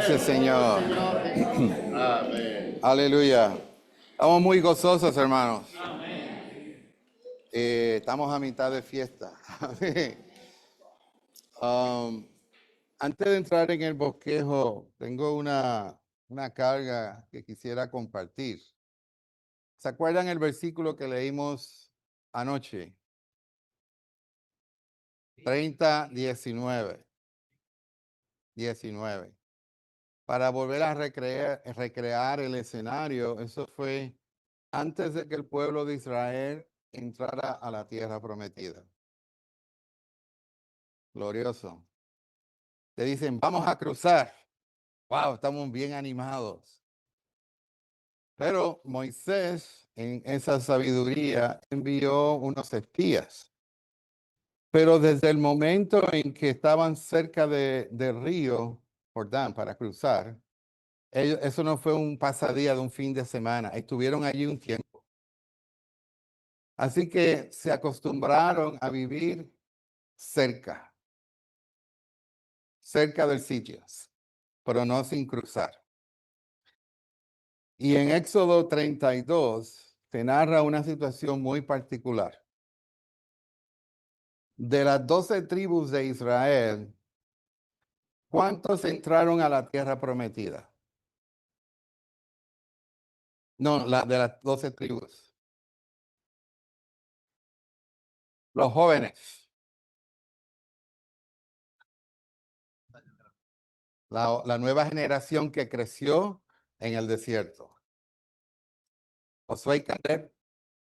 Gracias, Señor. Amén. Aleluya. Estamos muy gozosos, hermanos. Estamos a mitad de fiesta. Antes de entrar en el bosquejo, tengo una carga que quisiera compartir. ¿Se acuerdan el versículo que leímos anoche? 30:19. Para volver a recrear el escenario, eso fue antes de que el pueblo de Israel entrara a la tierra prometida. Glorioso. Te dicen, vamos a cruzar. Wow, estamos bien animados. Pero Moisés, en esa sabiduría, envió unos espías. Pero desde el momento en que estaban cerca del río Jordán para cruzar, eso no fue un pasadía de un fin de semana. Estuvieron allí un tiempo. Así que se acostumbraron a vivir cerca del sitio, pero no sin cruzar. Y en Éxodo 32 se narra una situación muy particular. De las 12 tribus de Israel, ¿cuántos entraron a la tierra prometida? No, de las 12 tribus. Los jóvenes. La nueva generación que creció en el desierto. Josué y Caleb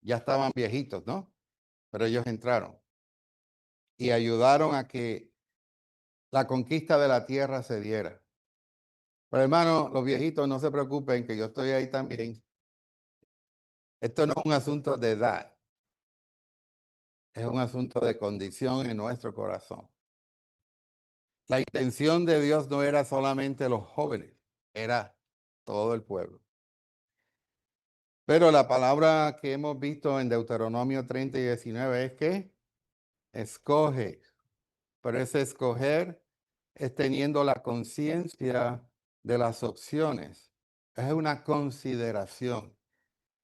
ya estaban viejitos, ¿no? Pero ellos entraron y ayudaron a que la conquista de la tierra se diera. Pero hermano, los viejitos, no se preocupen, que yo estoy ahí también. Esto no es un asunto de edad, es un asunto de condición en nuestro corazón. La intención de Dios no era solamente los jóvenes, era todo el pueblo. Pero la palabra que hemos visto en Deuteronomio 30:19 es que escoge. Pero ese escoger es teniendo la conciencia de las opciones. Es una consideración.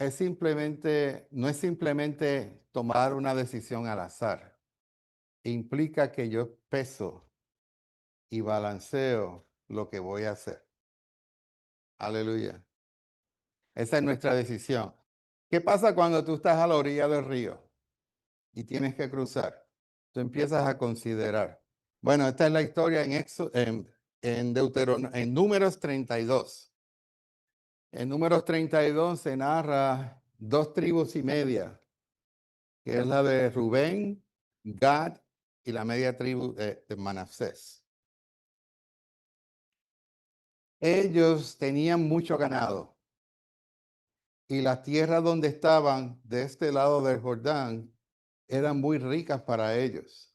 No es simplemente tomar una decisión al azar. Implica que yo peso y balanceo lo que voy a hacer. Aleluya. Esa es nuestra decisión. ¿Qué pasa cuando tú estás a la orilla del río y tienes que cruzar? Tú empiezas a considerar. Bueno, esta es la historia en Números 32. En Números 32 se narra 2,5 tribus, que es la de Rubén, Gad y la media tribu de Manasés. Ellos tenían mucho ganado y las tierras donde estaban de este lado del Jordán eran muy ricas para ellos.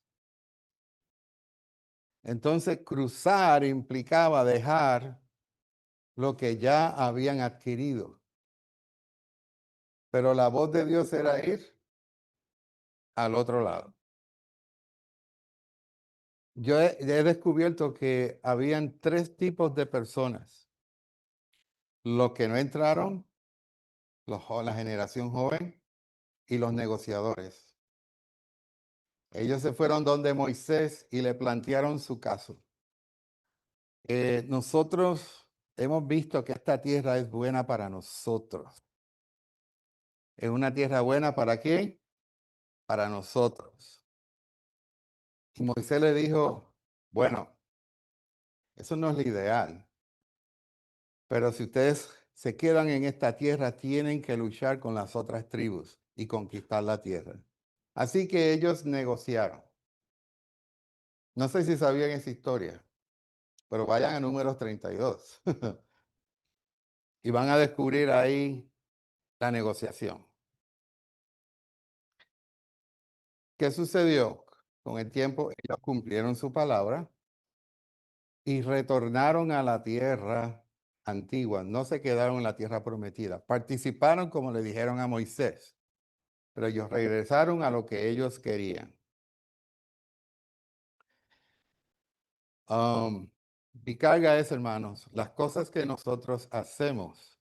Entonces cruzar implicaba dejar lo que ya habían adquirido. Pero la voz de Dios era ir al otro lado. Yo he descubierto que habían 3 tipos de personas. Los que no entraron, la generación joven y los negociadores. Ellos se fueron donde Moisés y le plantearon su caso. Nosotros hemos visto que esta tierra es buena para nosotros. Es una tierra buena ¿para quién? Para nosotros. Y Moisés le dijo, bueno, eso no es lo ideal. Pero si ustedes se quedan en esta tierra, tienen que luchar con las otras tribus y conquistar la tierra. Así que ellos negociaron. No sé si sabían esa historia, pero vayan a Números 32 y van a descubrir ahí la negociación. ¿Qué sucedió? Con el tiempo, ellos cumplieron su palabra y retornaron a la tierra antigua. No se quedaron en la tierra prometida. Participaron como le dijeron a Moisés, pero ellos regresaron a lo que ellos querían. Mi carga es, hermanos, las cosas que nosotros hacemos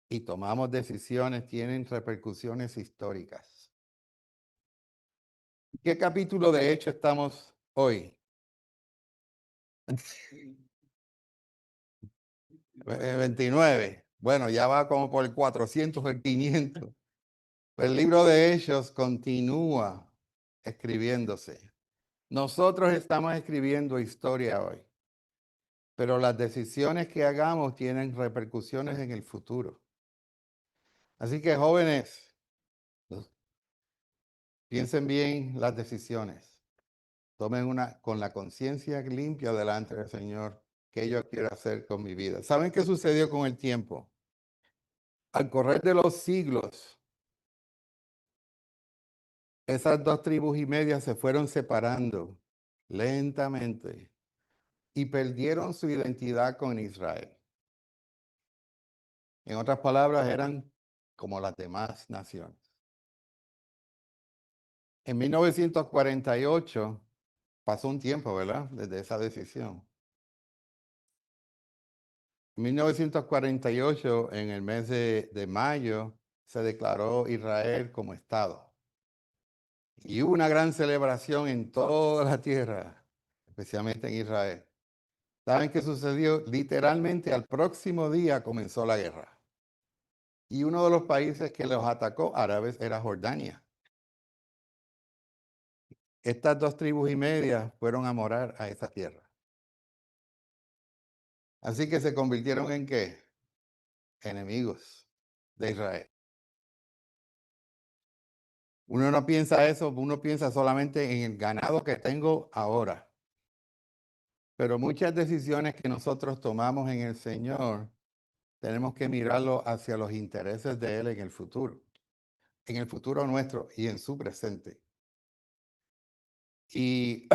y tomamos decisiones tienen repercusiones históricas. ¿Qué capítulo de hecho estamos hoy? 29. Bueno, ya va como por el 400 o el 500. El libro de Hechos continúa escribiéndose. Nosotros estamos escribiendo historia hoy, pero las decisiones que hagamos tienen repercusiones en el futuro. Así que jóvenes, piensen bien las decisiones. Tomen una con la conciencia limpia delante del Señor. ¿Qué yo quiero hacer con mi vida? ¿Saben qué sucedió con el tiempo? Al correr de los siglos, esas dos tribus y media se fueron separando lentamente y perdieron su identidad con Israel. En otras palabras, eran como las demás naciones. En 1948 pasó un tiempo, ¿verdad? Desde esa decisión. En 1948, en el mes de mayo, se declaró Israel como Estado. Y hubo una gran celebración en toda la tierra, especialmente en Israel. ¿Saben qué sucedió? Literalmente al próximo día comenzó la guerra. Y uno de los países que los atacó árabes era Jordania. Estas dos tribus y media fueron a morar a esa tierra. Así que se convirtieron en ¿qué? Enemigos de Israel. Uno no piensa eso, uno piensa solamente en el ganado que tengo ahora. Pero muchas decisiones que nosotros tomamos en el Señor, tenemos que mirarlo hacia los intereses de Él en el futuro nuestro y en su presente. Y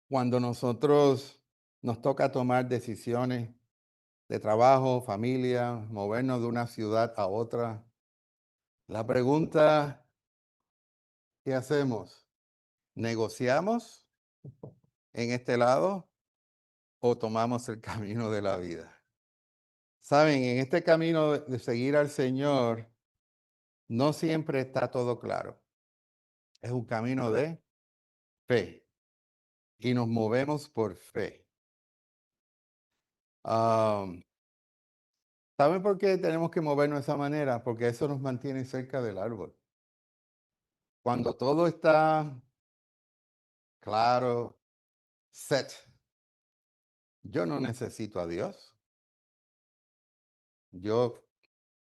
cuando nosotros nos toca tomar decisiones de trabajo, familia, movernos de una ciudad a otra, la pregunta, ¿qué hacemos? ¿Negociamos en este lado o tomamos el camino de la vida? Saben, en este camino de seguir al Señor, no siempre está todo claro. Es un camino de fe y nos movemos por fe. ¿Saben por qué tenemos que movernos de esa manera? Porque eso nos mantiene cerca del árbol. Cuando todo está claro, set, yo no necesito a Dios. Yo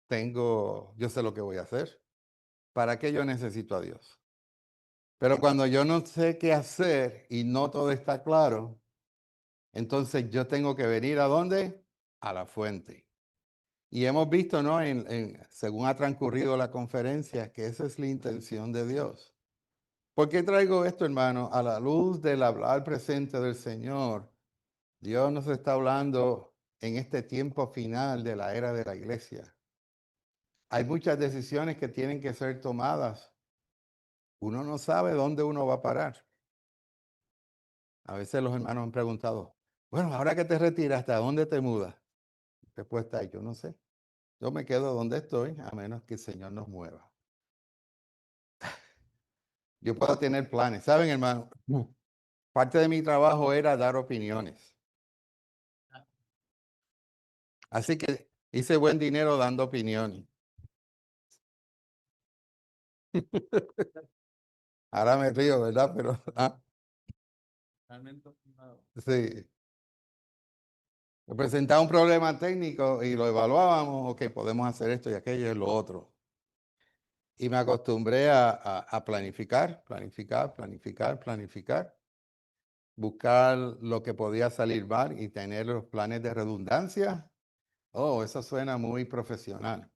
yo sé lo que voy a hacer. ¿Para qué yo necesito a Dios? Pero cuando yo no sé qué hacer y no todo está claro, entonces yo tengo que venir ¿a dónde? A la fuente. Y hemos visto, ¿no? Según ha transcurrido la conferencia, que esa es la intención de Dios. ¿Por qué traigo esto, hermano? A la luz del hablar presente del Señor, Dios nos está hablando en este tiempo final de la era de la iglesia. Hay muchas decisiones que tienen que ser tomadas. Uno no sabe dónde uno va a parar. A veces los hermanos han preguntado, bueno, ahora que te retiraste, ¿a dónde te mudas? Respuesta, yo no sé. Yo me quedo donde estoy, a menos que el Señor nos mueva. Yo puedo tener planes. ¿Saben, hermano? Parte de mi trabajo era dar opiniones. Así que hice buen dinero dando opiniones. Ahora me río, ¿verdad? Pero, sí. Me presentaba un problema técnico y lo evaluábamos, ok, podemos hacer esto y aquello y lo otro. Y me acostumbré a planificar, planificar, planificar, planificar, buscar lo que podía salir mal y tener los planes de redundancia. Oh, eso suena muy profesional.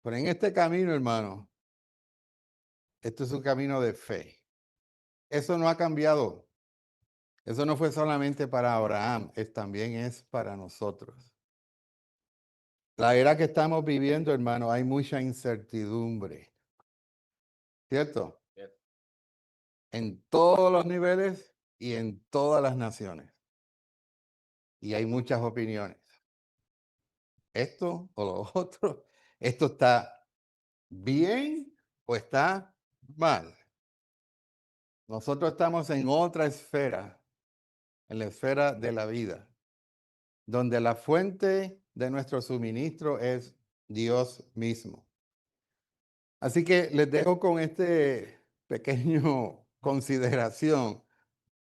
Pero en este camino, hermano, esto es un camino de fe. Eso no ha cambiado. Eso no fue solamente para Abraham, también es para nosotros. La era que estamos viviendo, hermano, hay mucha incertidumbre, ¿cierto? En todos los niveles y en todas las naciones. y hay muchas opiniones. Esto o lo otro, esto está bien o está mal. Nosotros estamos en otra esfera, en la esfera de la vida, donde la fuente de nuestro suministro es Dios mismo. Así que les dejo con este pequeño consideración.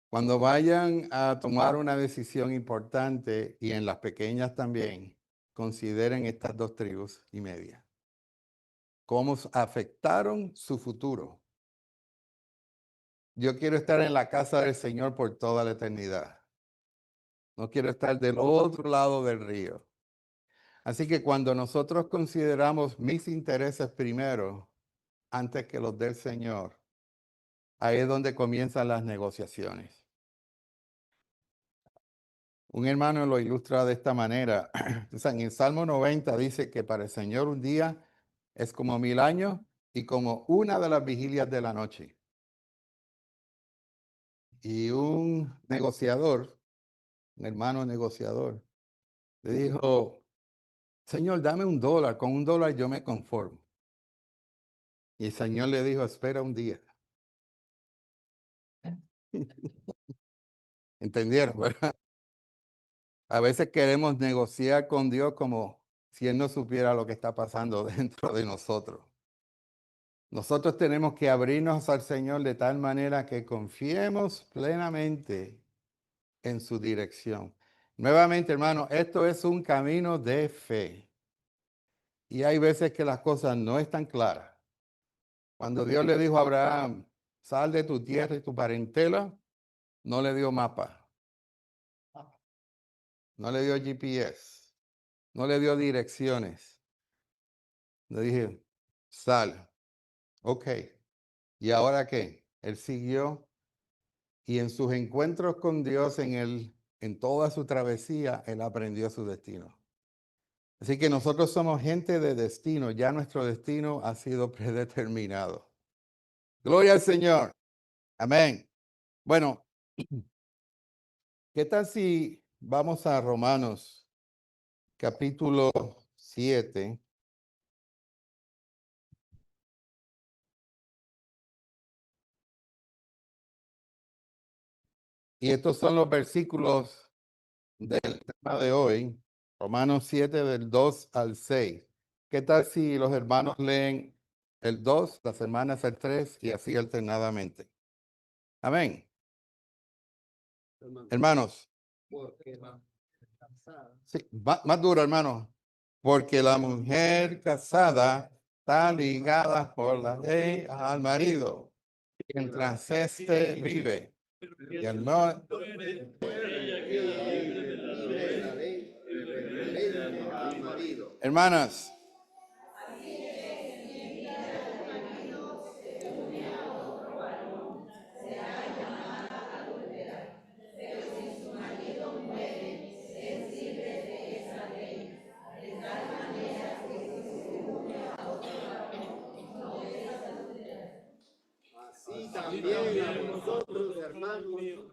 Cuando vayan a tomar una decisión importante, y en las pequeñas también, consideren estas 2,5 tribus. ¿Cómo afectaron su futuro? Yo quiero estar en la casa del Señor por toda la eternidad. No quiero estar del otro lado del río. Así que cuando nosotros consideramos mis intereses primero, antes que los del Señor, ahí es donde comienzan las negociaciones. Un hermano lo ilustra de esta manera. En el Salmo 90 dice que para el Señor un día es como 1000 años y como una de las vigilias de la noche. Y un negociador, un hermano negociador, le dijo, Señor, dame $1, con $1 yo me conformo. Y el Señor le dijo, espera un día. ¿Entendieron, verdad? A veces queremos negociar con Dios como si Él no supiera lo que está pasando dentro de nosotros. Nosotros tenemos que abrirnos al Señor de tal manera que confiemos plenamente en su dirección. Nuevamente, hermano, esto es un camino de fe. Y hay veces que las cosas no están claras. Cuando Dios le dijo a Abraham, sal de tu tierra y tu parentela, no le dio mapa, no le dio GPS, no le dio direcciones. Le dije, sal. Ok. ¿Y ahora qué? Él siguió y en sus encuentros con Dios, en toda su travesía, él aprendió su destino. Así que nosotros somos gente de destino, ya nuestro destino ha sido predeterminado. Gloria al Señor. Amén. Bueno, ¿qué tal si vamos a Romanos capítulo 7? Y estos son los versículos del tema de hoy, Romanos 7 del 2 al 6. ¿Qué tal si los hermanos leen el 2, las hermanas el 3 y así alternadamente? Amén. Hermanos. Sí, más duro, hermano. Porque la mujer casada está ligada por la ley al marido, mientras éste vive. Y el no, hermanas, Así también a vosotros, hermanos,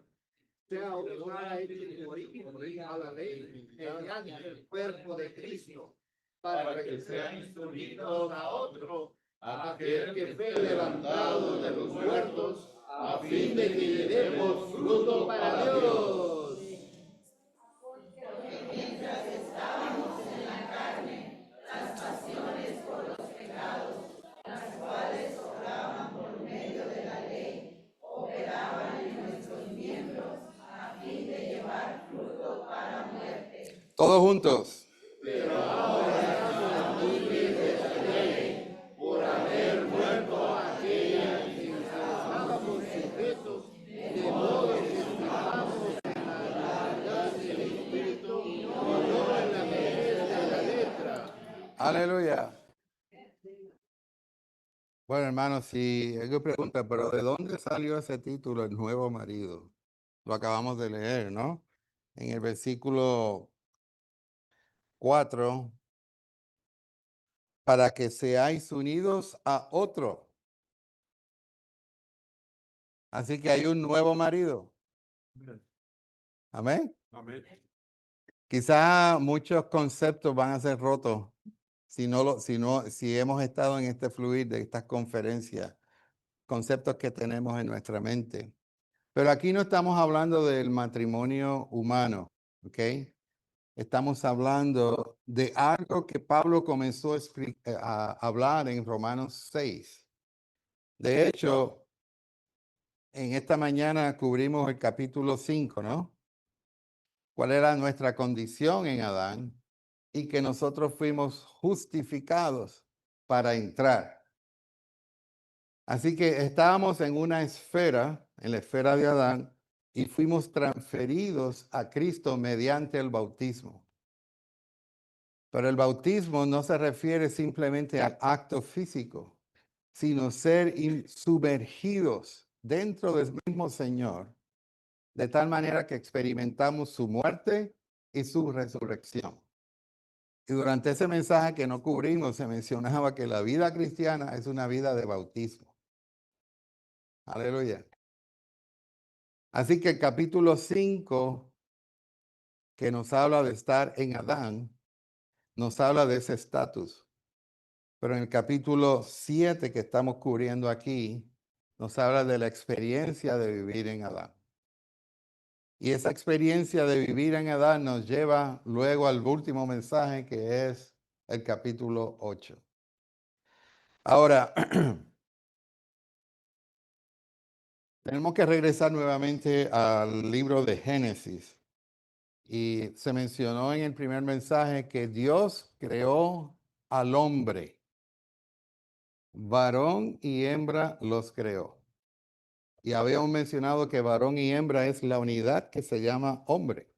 sea os ha hecho morir a la ley mediante el cuerpo de Cristo, para que seáis unidos a otro, aquel que fue levantado de los muertos, a fin de que llevemos fruto para Dios. todos juntos. Aleluya. Bueno, hermanos, si alguien pregunta, pero ¿de dónde salió ese título, el nuevo marido? Lo acabamos de leer, ¿no? En el versículo 4, para que seáis unidos a otro. Así que hay un nuevo marido. Amén. Amén. Quizá muchos conceptos van a ser rotos si hemos estado en este fluir de estas conferencias, conceptos que tenemos en nuestra mente. Pero aquí no estamos hablando del matrimonio humano, ¿ok? Estamos hablando de algo que Pablo comenzó a hablar en Romanos 6. De hecho, en esta mañana cubrimos el capítulo 5, ¿no? ¿Cuál era nuestra condición en Adán? Y que nosotros fuimos justificados para entrar. Así que estábamos en una esfera, en la esfera de Adán, y fuimos transferidos a Cristo mediante el bautismo. Pero el bautismo no se refiere simplemente al acto físico, sino ser sumergidos dentro del mismo Señor, de tal manera que experimentamos su muerte y su resurrección. Y durante ese mensaje que no cubrimos, se mencionaba que la vida cristiana es una vida de bautismo. Aleluya. Así que el capítulo 5, que nos habla de estar en Adán, nos habla de ese estatus. Pero en el capítulo 7 que estamos cubriendo aquí, nos habla de la experiencia de vivir en Adán. Y esa experiencia de vivir en Adán nos lleva luego al último mensaje, que es el capítulo 8. Ahora, tenemos que regresar nuevamente al libro de Génesis. Y se mencionó en el primer mensaje que Dios creó al hombre. Varón y hembra los creó. Y habíamos mencionado que varón y hembra es la unidad que se llama hombre.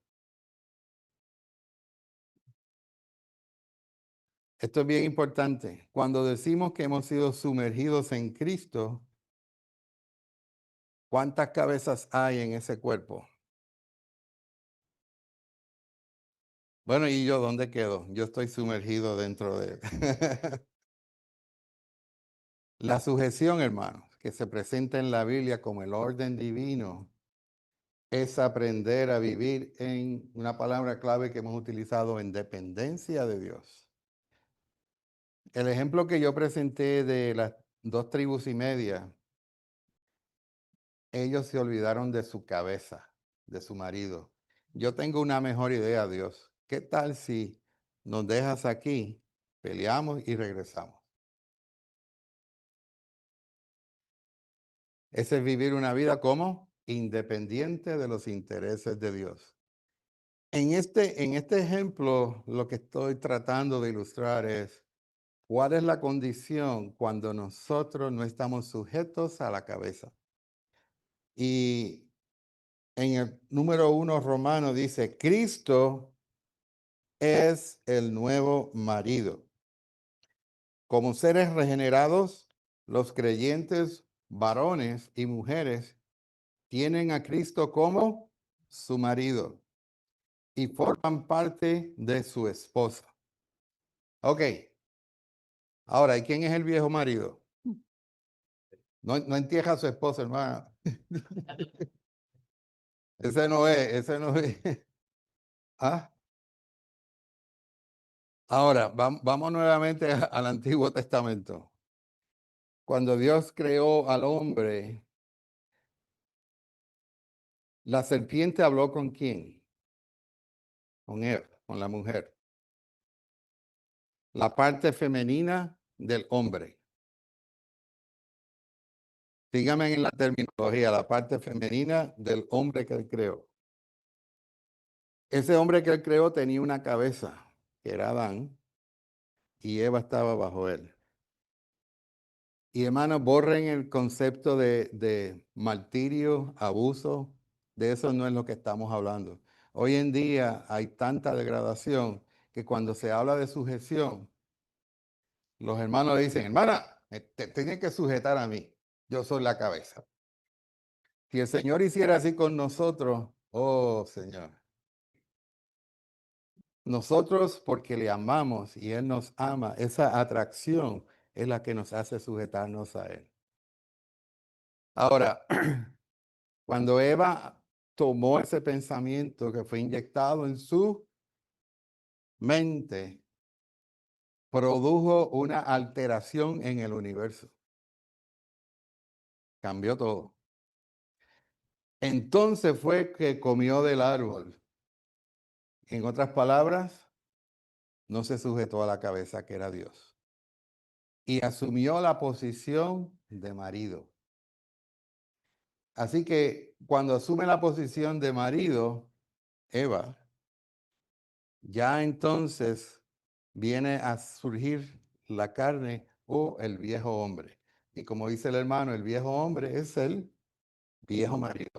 Esto es bien importante. Cuando decimos que hemos sido sumergidos en Cristo, ¿cuántas cabezas hay en ese cuerpo? Bueno, ¿y yo dónde quedo? Yo estoy sumergido dentro de él. La sujeción, hermanos, que se presenta en la Biblia como el orden divino, es aprender a vivir en una palabra clave que hemos utilizado, en dependencia de Dios. El ejemplo que yo presenté de las 2,5 tribus, ellos se olvidaron de su cabeza, de su marido. Yo tengo una mejor idea, Dios. ¿Qué tal si nos dejas aquí, peleamos y regresamos? Ese es vivir una vida como independiente de los intereses de Dios. En este ejemplo, lo que estoy tratando de ilustrar es cuál es la condición cuando nosotros no estamos sujetos a la cabeza. Y en el número 1 romano dice, Cristo es el nuevo marido. Como seres regenerados, los creyentes, varones y mujeres, tienen a Cristo como su marido y forman parte de su esposa. Ok, ahora, ¿y quién es el viejo marido? No entierra a su esposa, hermana. Ese no es. ¿Ah? Ahora, vamos nuevamente al Antiguo Testamento. Cuando Dios creó al hombre, la serpiente habló ¿con quién? Con Eva, con la mujer. La parte femenina del hombre. Dígame en la terminología, la parte femenina del hombre que él creó. Ese hombre que él creó tenía una cabeza, que era Adán, y Eva estaba bajo él. Y hermanos, borren el concepto de martirio, abuso. De eso no es lo que estamos hablando. Hoy en día hay tanta degradación que cuando se habla de sujeción, los hermanos le dicen, hermana, te tienes que sujetar a mí. Yo soy la cabeza. Si el Señor hiciera así con nosotros, oh Señor. Nosotros, porque le amamos y Él nos ama, esa atracción es la que nos hace sujetarnos a Él. Ahora, cuando Eva tomó ese pensamiento que fue inyectado en su produjo una alteración en el universo. Cambió todo. Entonces fue que comió del árbol. En otras palabras, no se sujetó a la cabeza que era Dios. Y asumió la posición de marido. Así que cuando asume la posición de marido, Eva, ya entonces viene a surgir la carne o el viejo hombre. Y como dice el hermano, el viejo hombre es el viejo marido.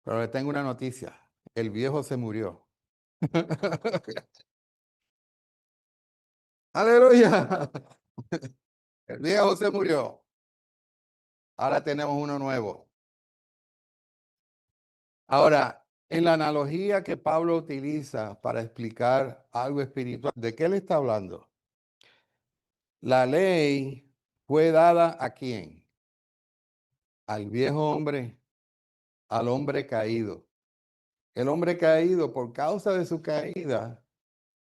Pero le tengo una noticia. El viejo se murió. Aleluya. El viejo se murió. Ahora tenemos uno nuevo. Ahora, en la analogía que Pablo utiliza para explicar algo espiritual, ¿de qué le está hablando? La ley fue dada ¿a quién? Al viejo hombre, al hombre caído. El hombre caído, por causa de su caída,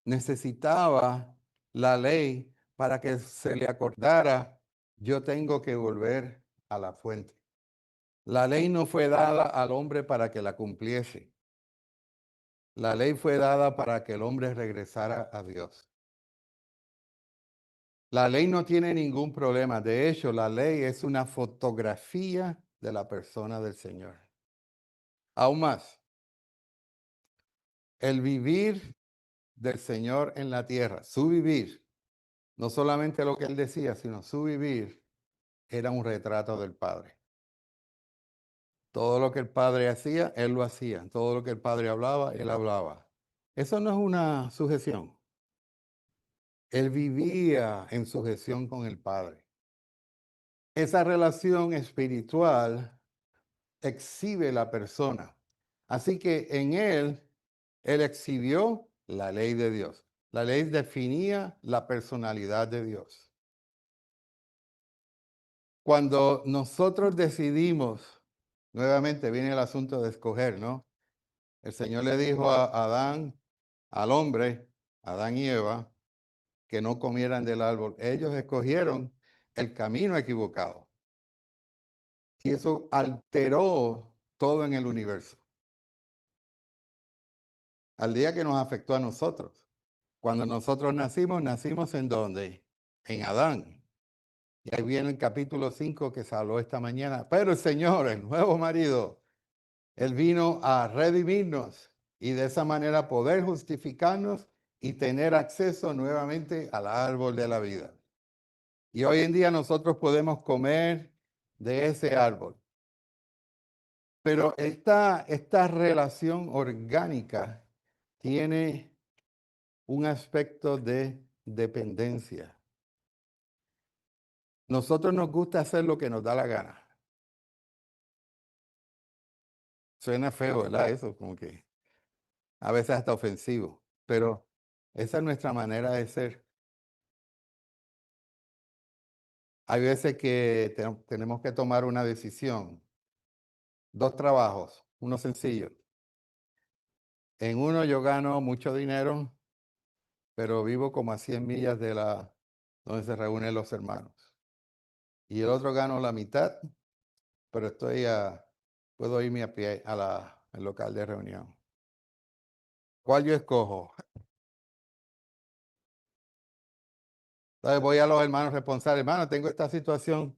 necesitaba la ley para que se le acordara, yo tengo que volver a la fuente. La ley no fue dada al hombre para que la cumpliese. La ley fue dada para que el hombre regresara a Dios. La ley no tiene ningún problema. De hecho, la ley es una fotografía de la persona del Señor. Aún más, el vivir del Señor en la tierra, su vivir, no solamente lo que él decía, sino su vivir, era un retrato del Padre. Todo lo que el Padre hacía, él lo hacía. Todo lo que el Padre hablaba, él hablaba. Eso no es una sujeción. Él vivía en sujeción con el Padre. Esa relación espiritual exhibe la persona. Así que en él exhibió la ley de Dios. La ley definía la personalidad de Dios. Cuando nosotros decidimos, nuevamente viene el asunto de escoger, ¿no? El Señor le dijo a Adán, al hombre, Adán y Eva, que no comieran del árbol. Ellos escogieron el camino equivocado. Y eso alteró todo en el universo. Al día que nos afectó a nosotros. Cuando nosotros nacimos ¿en dónde? En Adán. Y ahí viene el capítulo 5 que se habló esta mañana. Pero el Señor, el nuevo marido, Él vino a redimirnos y de esa manera poder justificarnos y tener acceso nuevamente al árbol de la vida. Y hoy en día nosotros podemos comer de ese árbol. Pero esta relación orgánica tiene un aspecto de dependencia. Nosotros nos gusta hacer lo que nos da la gana. Suena feo, ¿verdad? Eso como que a veces hasta ofensivo, pero esa es nuestra manera de ser. Hay veces que tenemos que tomar una decisión. Dos trabajos, uno sencillo. En uno yo gano mucho dinero, pero vivo como a 100 millas de donde se reúnen los hermanos. Y el otro gano la mitad, pero puedo irme a pie al local de reunión. ¿Cuál yo escojo? Entonces voy a los hermanos responsables. Hermano, tengo esta situación.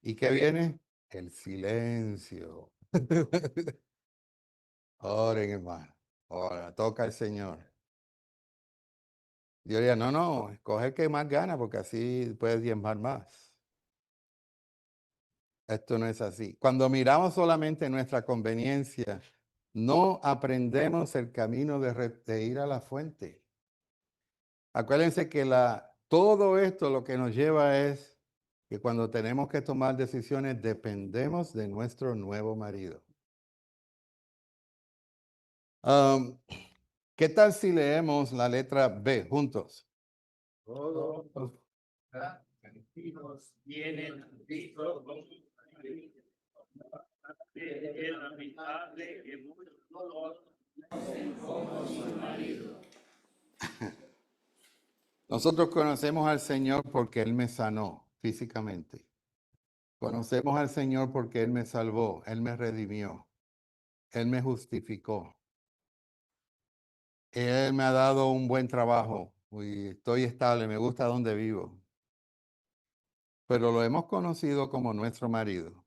¿Y qué viene? El silencio. Oren, hermano. Ahora toca el Señor. Yo diría, no, escoge el que más gana porque así puedes diezmar más. Esto no es así. Cuando miramos solamente nuestra conveniencia, no aprendemos el camino de ir a la fuente. Acuérdense que todo esto lo que nos lleva es que cuando tenemos que tomar decisiones dependemos de nuestro nuevo marido. ¿Qué tal si leemos la letra B juntos? Todos los campesinos tienen visto con de la mitad de que muchos dolor Nosotros conocemos al Señor porque Él me sanó físicamente. Conocemos al Señor porque Él me salvó, Él me redimió, Él me justificó. Él me ha dado un buen trabajo y estoy estable, me gusta donde vivo. Pero lo hemos conocido como nuestro marido.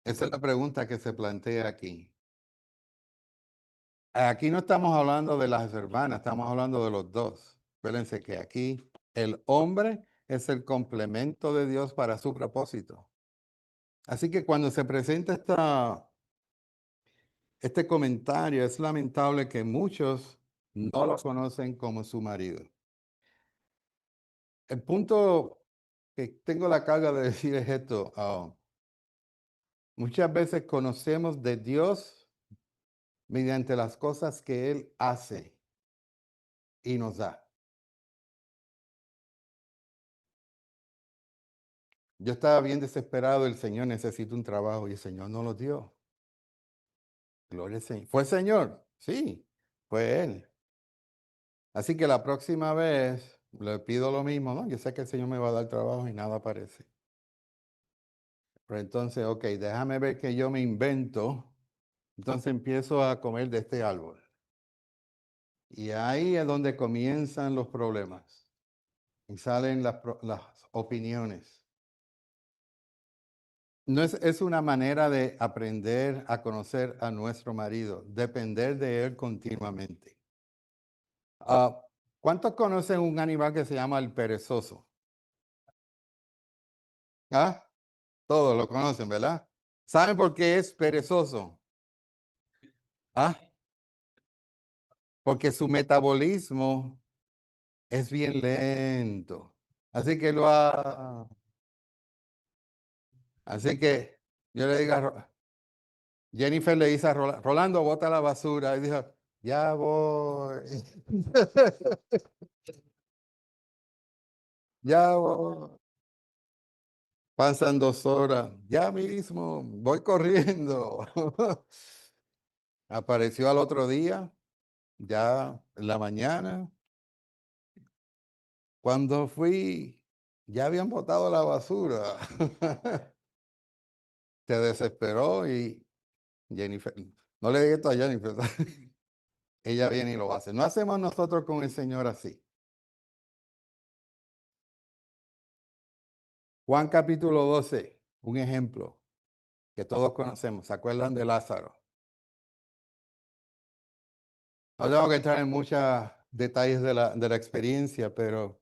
Esa es la pregunta que se plantea aquí. Aquí no estamos hablando de las hermanas, estamos hablando de los dos. Acuérdense que aquí el hombre es el complemento de Dios para su propósito. Así que cuando se presenta este comentario, es lamentable que muchos no lo conocen como su marido. El punto que tengo la carga de decir es esto. Muchas veces conocemos de Dios mediante las cosas que Él hace y nos da. Yo estaba bien desesperado, el Señor necesita un trabajo y el Señor no lo dio. Gloria al Señor. ¿Fue el Señor? Sí, fue Él. Así que la próxima vez le pido lo mismo, ¿no? Yo sé que el Señor me va a dar trabajo y nada aparece. Pero entonces, ok, déjame ver que yo me invento. Entonces empiezo a comer de este árbol. Y ahí es donde comienzan los problemas. Y salen las opiniones. No es una manera de aprender a conocer a nuestro marido, depender de él continuamente. Ah, ¿Cuántos conocen un animal que se llama el perezoso? ¿Ah? Todos lo conocen, ¿verdad? ¿Saben por qué es perezoso? ¿Ah? Porque su metabolismo es bien lento. Así que así que yo le digo Jennifer le dice a Rolando, bota la basura. Y dijo, ya voy. Ya voy. Pasan 2 horas. Ya mismo, voy corriendo. Apareció al otro día, ya en la mañana. Cuando fui, ya habían botado la basura. Se desesperó y Jennifer, no le digas esto a Jennifer. Ella viene y lo hace. No hacemos nosotros con el Señor así. Juan capítulo 12, un ejemplo que todos conocemos. ¿Se acuerdan de Lázaro? No tengo que entrar en muchos detalles de la experiencia, pero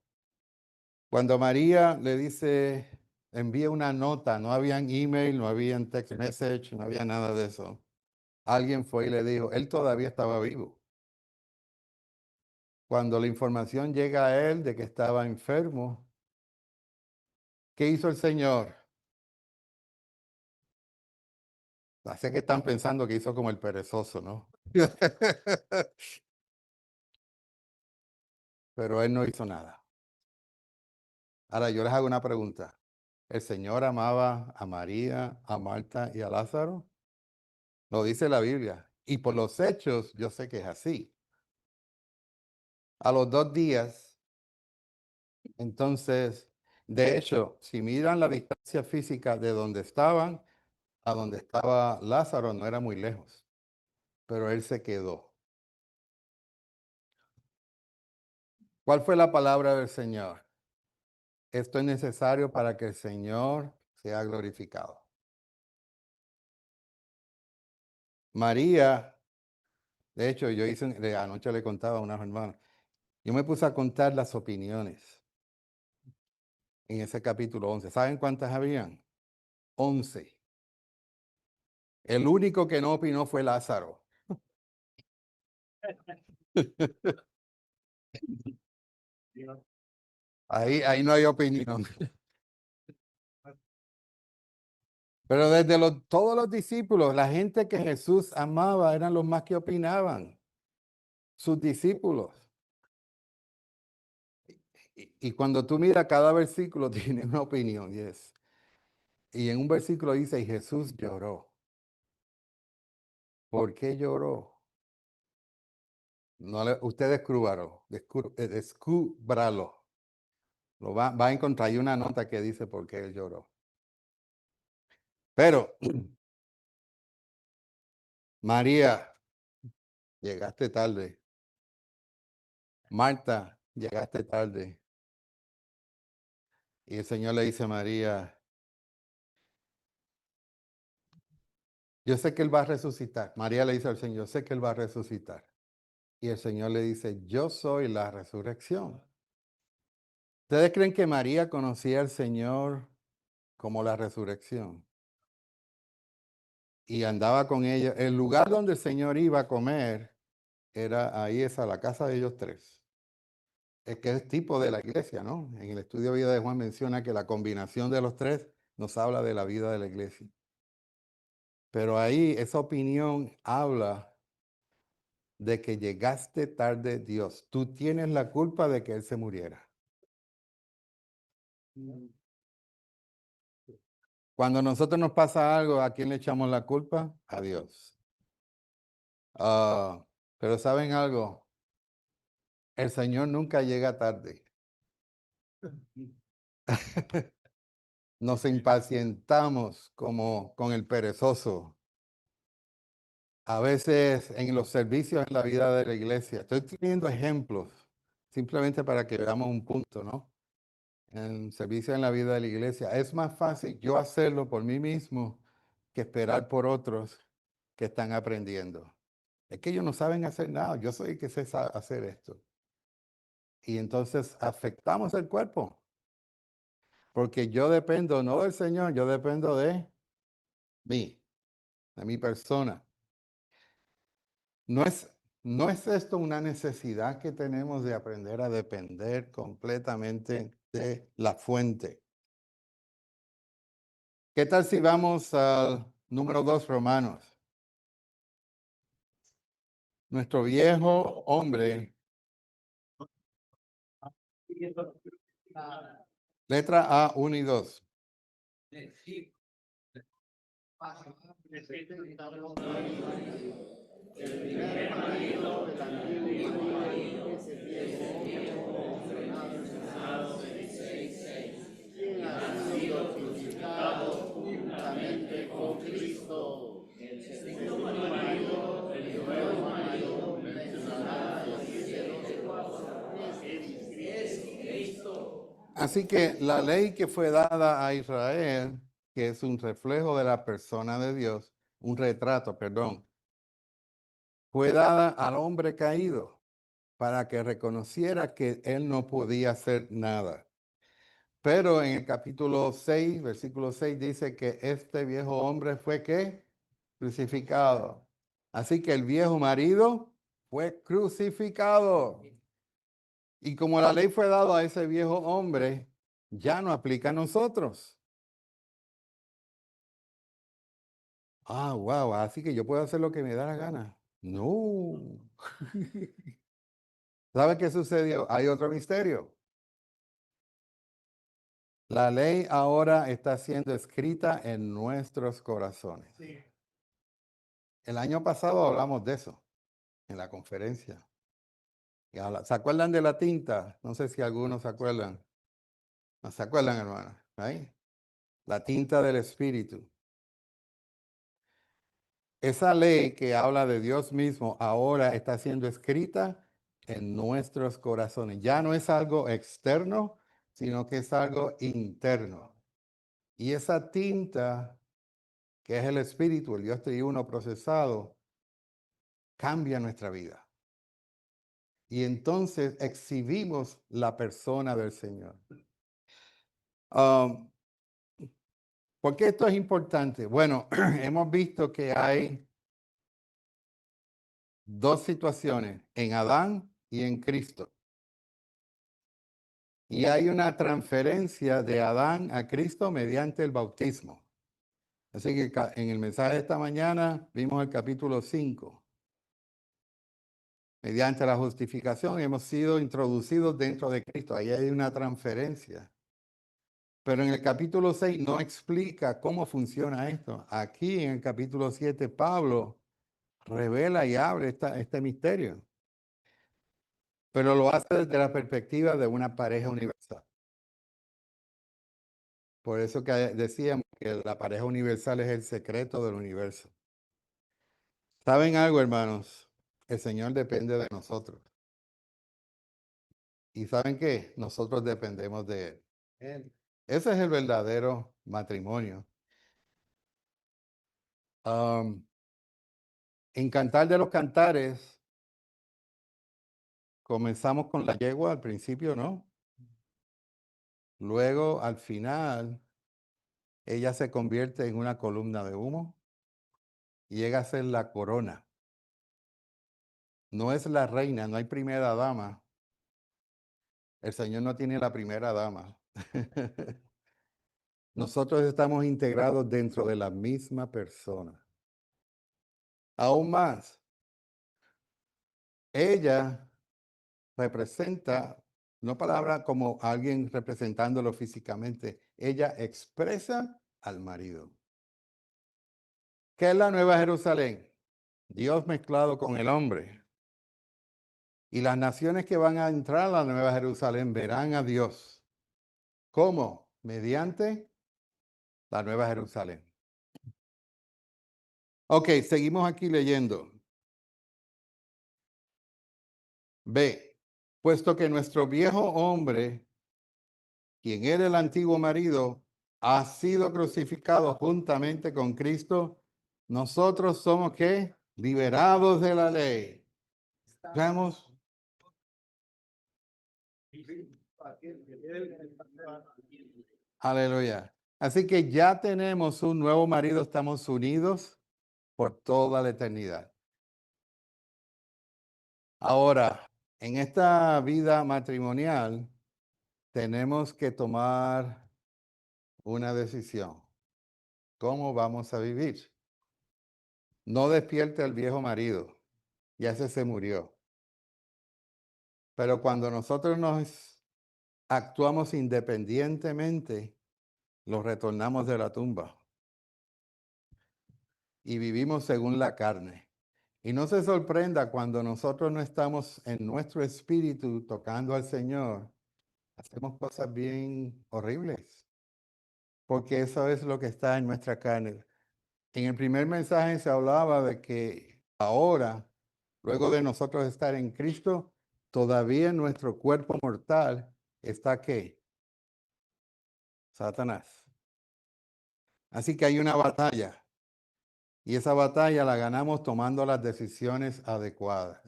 cuando María le dice, envía una nota, no habían email, no habían text message, no había nada de eso. Alguien fue y le dijo, él todavía estaba vivo. Cuando la información llega a él de que estaba enfermo, ¿qué hizo el Señor? Sé que están pensando que hizo como el perezoso, ¿no? Pero él no hizo nada. Ahora yo les hago una pregunta. ¿El Señor amaba a María, a Marta y a Lázaro? Lo dice la Biblia. Y por los hechos yo sé que es así. A los 2 días, entonces, de hecho, si miran la distancia física de donde estaban a donde estaba Lázaro, no era muy lejos, pero él se quedó. ¿Cuál fue la palabra del Señor? Esto es necesario para que el Señor sea glorificado. María, de hecho, anoche le contaba a unas hermanas, yo me puse a contar las opiniones en ese capítulo 11. ¿Saben cuántas habían? 11. El único que no opinó fue Lázaro. Ahí no hay opinión. Pero desde todos los discípulos, la gente que Jesús amaba eran los más que opinaban, sus discípulos. Y cuando tú miras cada versículo tiene una opinión, yes. Y en un versículo dice, y Jesús lloró. ¿Por qué lloró? No usted descúbralo. Lo va a encontrar. Hay una nota que dice por qué él lloró. Pero, María, llegaste tarde. Marta, llegaste tarde. Y el Señor le dice a María, yo sé que Él va a resucitar. María le dice al Señor, yo sé que Él va a resucitar. Y el Señor le dice, yo soy la resurrección. ¿Ustedes creen que María conocía al Señor como la resurrección? Y andaba con ella. El lugar donde el Señor iba a comer era ahí, esa la casa de ellos tres. Es que es tipo de la iglesia, ¿no? En el estudio de vida de Juan menciona que la combinación de los tres nos habla de la vida de la iglesia. Pero ahí esa opinión habla de que llegaste tarde, Dios. Tú tienes la culpa de que Él se muriera. Cuando a nosotros nos pasa algo, ¿a quién le echamos la culpa? A Dios. Pero ¿saben algo? El Señor nunca llega tarde. Nos impacientamos como con el perezoso. A veces en los servicios en la vida de la iglesia. Estoy teniendo ejemplos simplemente para que veamos un punto, ¿no? En servicio en la vida de la iglesia. Es más fácil yo hacerlo por mí mismo que esperar por otros que están aprendiendo. Es que ellos no saben hacer nada. Yo soy el que sé hacer esto. Y entonces afectamos el cuerpo. Porque yo dependo no del Señor, yo dependo de mí, de mi persona. No es, no es esto una necesidad que tenemos de aprender a depender completamente de la fuente. ¿Qué tal si vamos al número 2, Romanos? Nuestro viejo hombre, letra A, 1 y 2. El primer marido del antiguo marido que se tiene como mencionado en 6:6, quien ha sido crucificado juntamente con Cristo. El segundo marido, el nuevo marido mencionado en 7:4, es Cristo. Así que la ley que fue dada a Israel, que es un reflejo de la persona de Dios, un retrato, perdón, fue dada al hombre caído para que reconociera que él no podía hacer nada. Pero en el capítulo 6, versículo 6 dice que este viejo hombre fue ¿qué? Crucificado. Así que el viejo marido fue crucificado. Y como la ley fue dada a ese viejo hombre, ya no aplica a nosotros. Wow, así que yo puedo hacer lo que me da la gana. No. ¿Sabe qué sucedió? Hay otro misterio. La ley ahora está siendo escrita en nuestros corazones. El año pasado hablamos de eso en la conferencia. ¿Se acuerdan de la tinta? No sé si algunos se acuerdan. ¿No se acuerdan, hermano? ¿Ahí? La tinta del Espíritu. Esa ley que habla de Dios mismo ahora está siendo escrita en nuestros corazones. Ya no es algo externo, sino que es algo interno. Y esa tinta, que es el Espíritu, el Dios triuno procesado, cambia nuestra vida. Y entonces exhibimos la persona del Señor. ¿Por qué esto es importante? Bueno, hemos visto que hay dos situaciones, en Adán y en Cristo. Y hay una transferencia de Adán a Cristo mediante el bautismo. Así que en el mensaje de esta mañana vimos el capítulo 5. Mediante la justificación hemos sido introducidos dentro de Cristo. Ahí hay una transferencia. Pero en el capítulo 6 no explica cómo funciona esto. Aquí en el capítulo 7 Pablo revela y abre este misterio. pero lo hace desde la perspectiva de una pareja universal. Por eso que decíamos que la pareja universal es el secreto del universo. ¿Saben algo, hermanos? El Señor depende de nosotros. ¿Y saben qué? Nosotros dependemos de Él. Ese es el verdadero matrimonio. En Cantar de los Cantares, comenzamos con la yegua al principio, ¿no? Luego, al final, ella se convierte en una columna de humo y llega a ser la corona. No es la reina, no hay primera dama. El Señor no tiene la primera dama. Nosotros estamos integrados dentro de la misma persona. Aún más, ella representa, no palabra como alguien representándolo físicamente, ella expresa al marido. ¿Qué es la Nueva Jerusalén? Dios mezclado con el hombre. Y las naciones que van a entrar a la Nueva Jerusalén verán a Dios. ¿Cómo? Mediante la Nueva Jerusalén. Ok, seguimos aquí leyendo. B. Puesto que nuestro viejo hombre, quien era el antiguo marido, ha sido crucificado juntamente con Cristo, nosotros somos ¿qué? Liberados de la ley. Veamos. Aleluya. Así que ya tenemos un nuevo marido, estamos unidos por toda la eternidad. Ahora, en esta vida matrimonial, tenemos que tomar una decisión. ¿Cómo vamos a vivir? No despierte al viejo marido, ya ese se murió. Pero cuando nosotros nos actuamos independientemente, lo retornamos de la tumba y vivimos según la carne. Y no se sorprenda cuando nosotros no estamos en nuestro espíritu tocando al Señor, hacemos cosas bien horribles, porque eso es lo que está en nuestra carne. En el primer mensaje se hablaba de que ahora, luego de nosotros estar en Cristo, todavía nuestro cuerpo mortal está ¿qué? Satanás. Así que hay una batalla. Y esa batalla la ganamos tomando las decisiones adecuadas.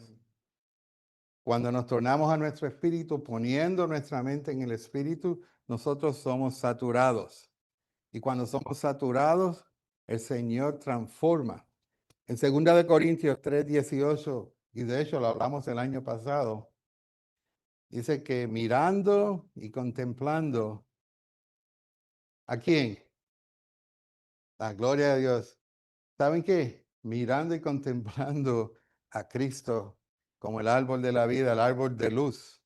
Cuando nos tornamos a nuestro espíritu, poniendo nuestra mente en el espíritu, nosotros somos saturados. Y cuando somos saturados, el Señor transforma. En 2 de Corintios 3:18, y de hecho lo hablamos el año pasado, dice que mirando y contemplando, ¿a quién? La gloria de Dios. ¿Saben qué? Mirando y contemplando a Cristo como el árbol de la vida, el árbol de luz.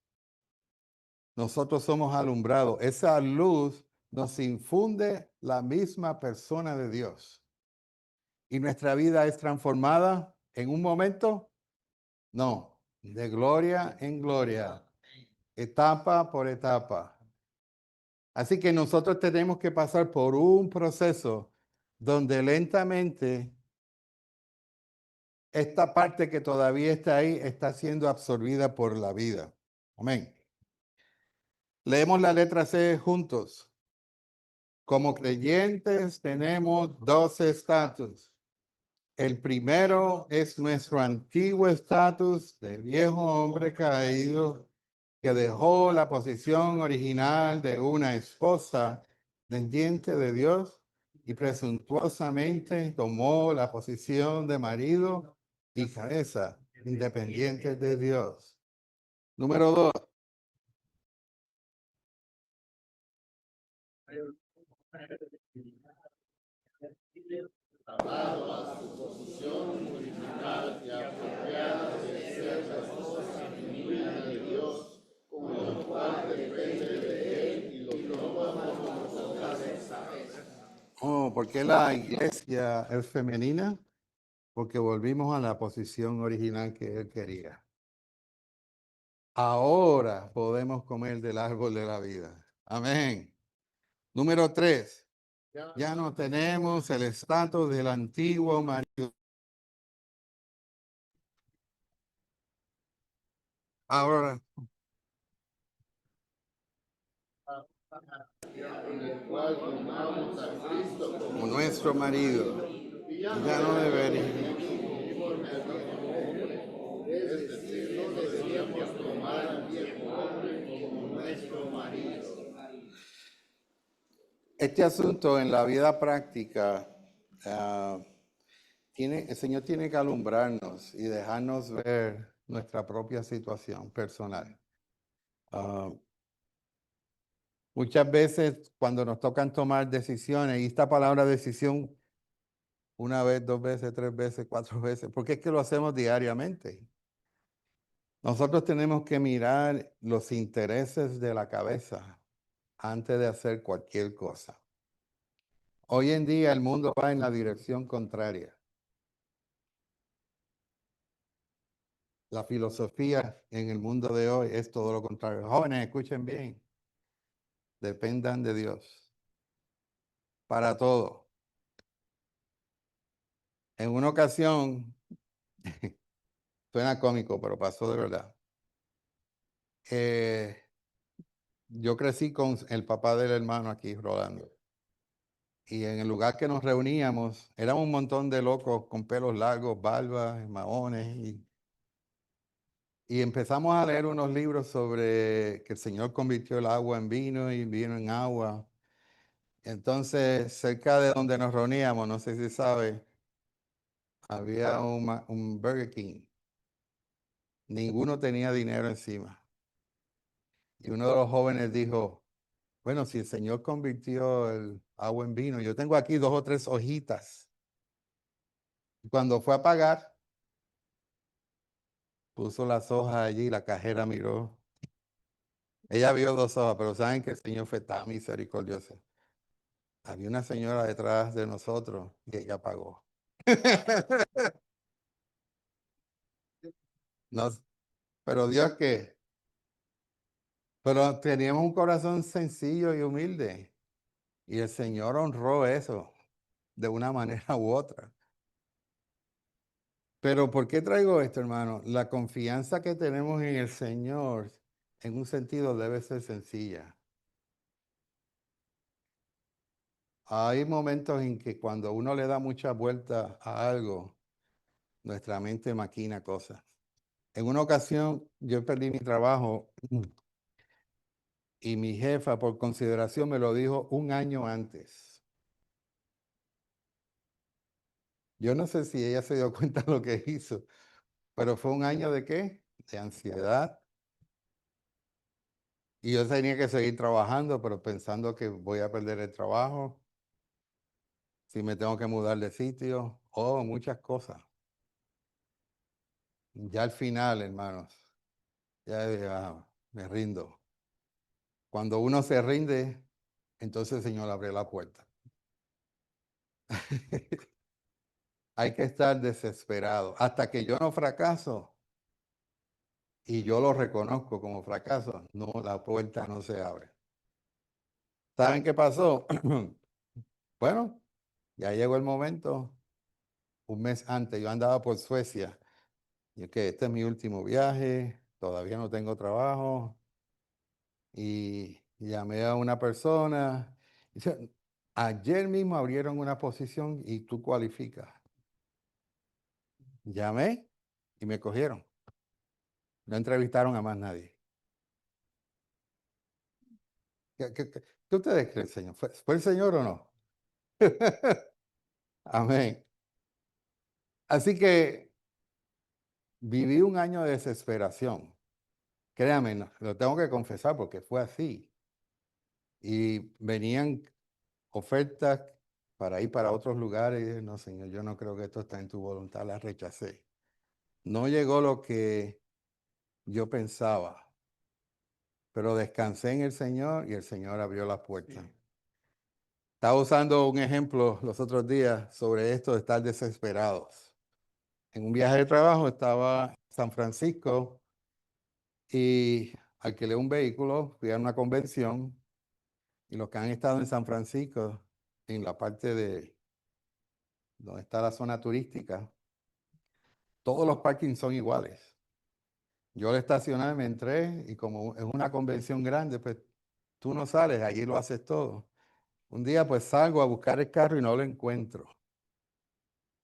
Nosotros somos alumbrados. Esa luz nos infunde la misma persona de Dios. ¿Y nuestra vida es transformada en un momento? No, de gloria en gloria, etapa por etapa. Así que nosotros tenemos que pasar por un proceso donde lentamente esta parte que todavía está ahí está siendo absorbida por la vida. Amén. Leemos la letra C juntos. Como creyentes tenemos dos estatus. El primero es nuestro antiguo estatus de viejo hombre caído que dejó la posición original de una esposa pendiente de Dios y presuntuosamente tomó la posición de marido y cabeza independiente de Dios. Número 2. Oh, ¿por qué la iglesia es femenina? Porque volvimos a la posición original que él quería. ahora podemos comer del árbol de la vida. Amén. Número 3. Ya no tenemos el estatus del antiguo marido. Ahora, en el cual tomamos a Cristo como nuestro marido, ya no debería. es decir, no deberíamos tomar al viejo hombre como nuestro marido. Este asunto en la vida práctica, el Señor tiene que alumbrarnos y dejarnos ver nuestra propia situación personal. Ah, muchas veces cuando nos tocan tomar decisiones, y esta palabra decisión, una vez, 2 veces, 3 veces, 4 veces, porque es que lo hacemos diariamente. Nosotros tenemos que mirar los intereses de la cabeza antes de hacer cualquier cosa. Hoy en día el mundo va en la dirección contraria. La filosofía en el mundo de hoy es todo lo contrario. Jóvenes, escuchen bien. Dependan de Dios para todo. En una ocasión, suena cómico, pero pasó de verdad. Yo crecí con el papá del hermano aquí, Rolando. Y en el lugar que nos reuníamos, éramos un montón de locos con pelos largos, barbas, maones. Y empezamos a leer unos libros sobre que el Señor convirtió el agua en vino y vino en agua. Entonces, cerca de donde nos reuníamos, no sé si sabe, había un Burger King. Ninguno tenía dinero encima. Y uno de los jóvenes dijo, bueno, si el Señor convirtió el agua en vino, yo tengo aquí 2 o 3 hojitas. Y cuando fue a pagar, puso las hojas allí, la cajera miró. Ella vio 2 hojas, pero saben que el Señor fue tan misericordioso. Había una señora detrás de nosotros y ella pagó. No, pero Dios que, pero teníamos un corazón sencillo y humilde. Y el Señor honró eso de una manera u otra. Pero ¿por qué traigo esto, hermano? La confianza que tenemos en el Señor, en un sentido, debe ser sencilla. Hay momentos en que cuando uno le da mucha vuelta a algo, nuestra mente maquina cosas. En una ocasión, yo perdí mi trabajo y mi jefa, por consideración, me lo dijo un año antes. Yo no sé si ella se dio cuenta de lo que hizo, pero fue un año de ¿qué? De ansiedad. Y yo tenía que seguir trabajando, pero pensando que voy a perder el trabajo, si me tengo que mudar de sitio, muchas cosas. Ya al final, hermanos, ya me rindo. Cuando uno se rinde, entonces el Señor abre la puerta. Hay que estar desesperado. Hasta que yo no fracaso y yo lo reconozco como fracaso, no, la puerta no se abre. ¿Saben qué pasó? Bueno, ya llegó el momento. Un mes antes, yo andaba por Suecia. Y que este es mi último viaje, todavía no tengo trabajo. Y llamé a una persona. Dice, ayer mismo abrieron una posición y tú cualificas. Llamé y me cogieron. No entrevistaron a más nadie. ¿Qué ustedes creen, Señor? ¿Fue el Señor o no? Amén. Así que viví un año de desesperación. Créame, lo tengo que confesar porque fue así. Y venían ofertas para ir para otros lugares. Y dije, no, Señor, yo no creo que esto está en tu voluntad, la rechacé. No llegó lo que yo pensaba, pero descansé en el Señor y el Señor abrió las puertas. Estaba usando un ejemplo los otros días sobre esto de estar desesperados. En un viaje de trabajo estaba en San Francisco y alquilé un vehículo, fui a una convención, y los que han estado en San Francisco, en la parte de donde está la zona turística, todos los parkings son iguales. Yo al estacionar me entré y como es una convención grande, pues tú no sales, allí lo haces todo. Un día pues salgo a buscar el carro y no lo encuentro.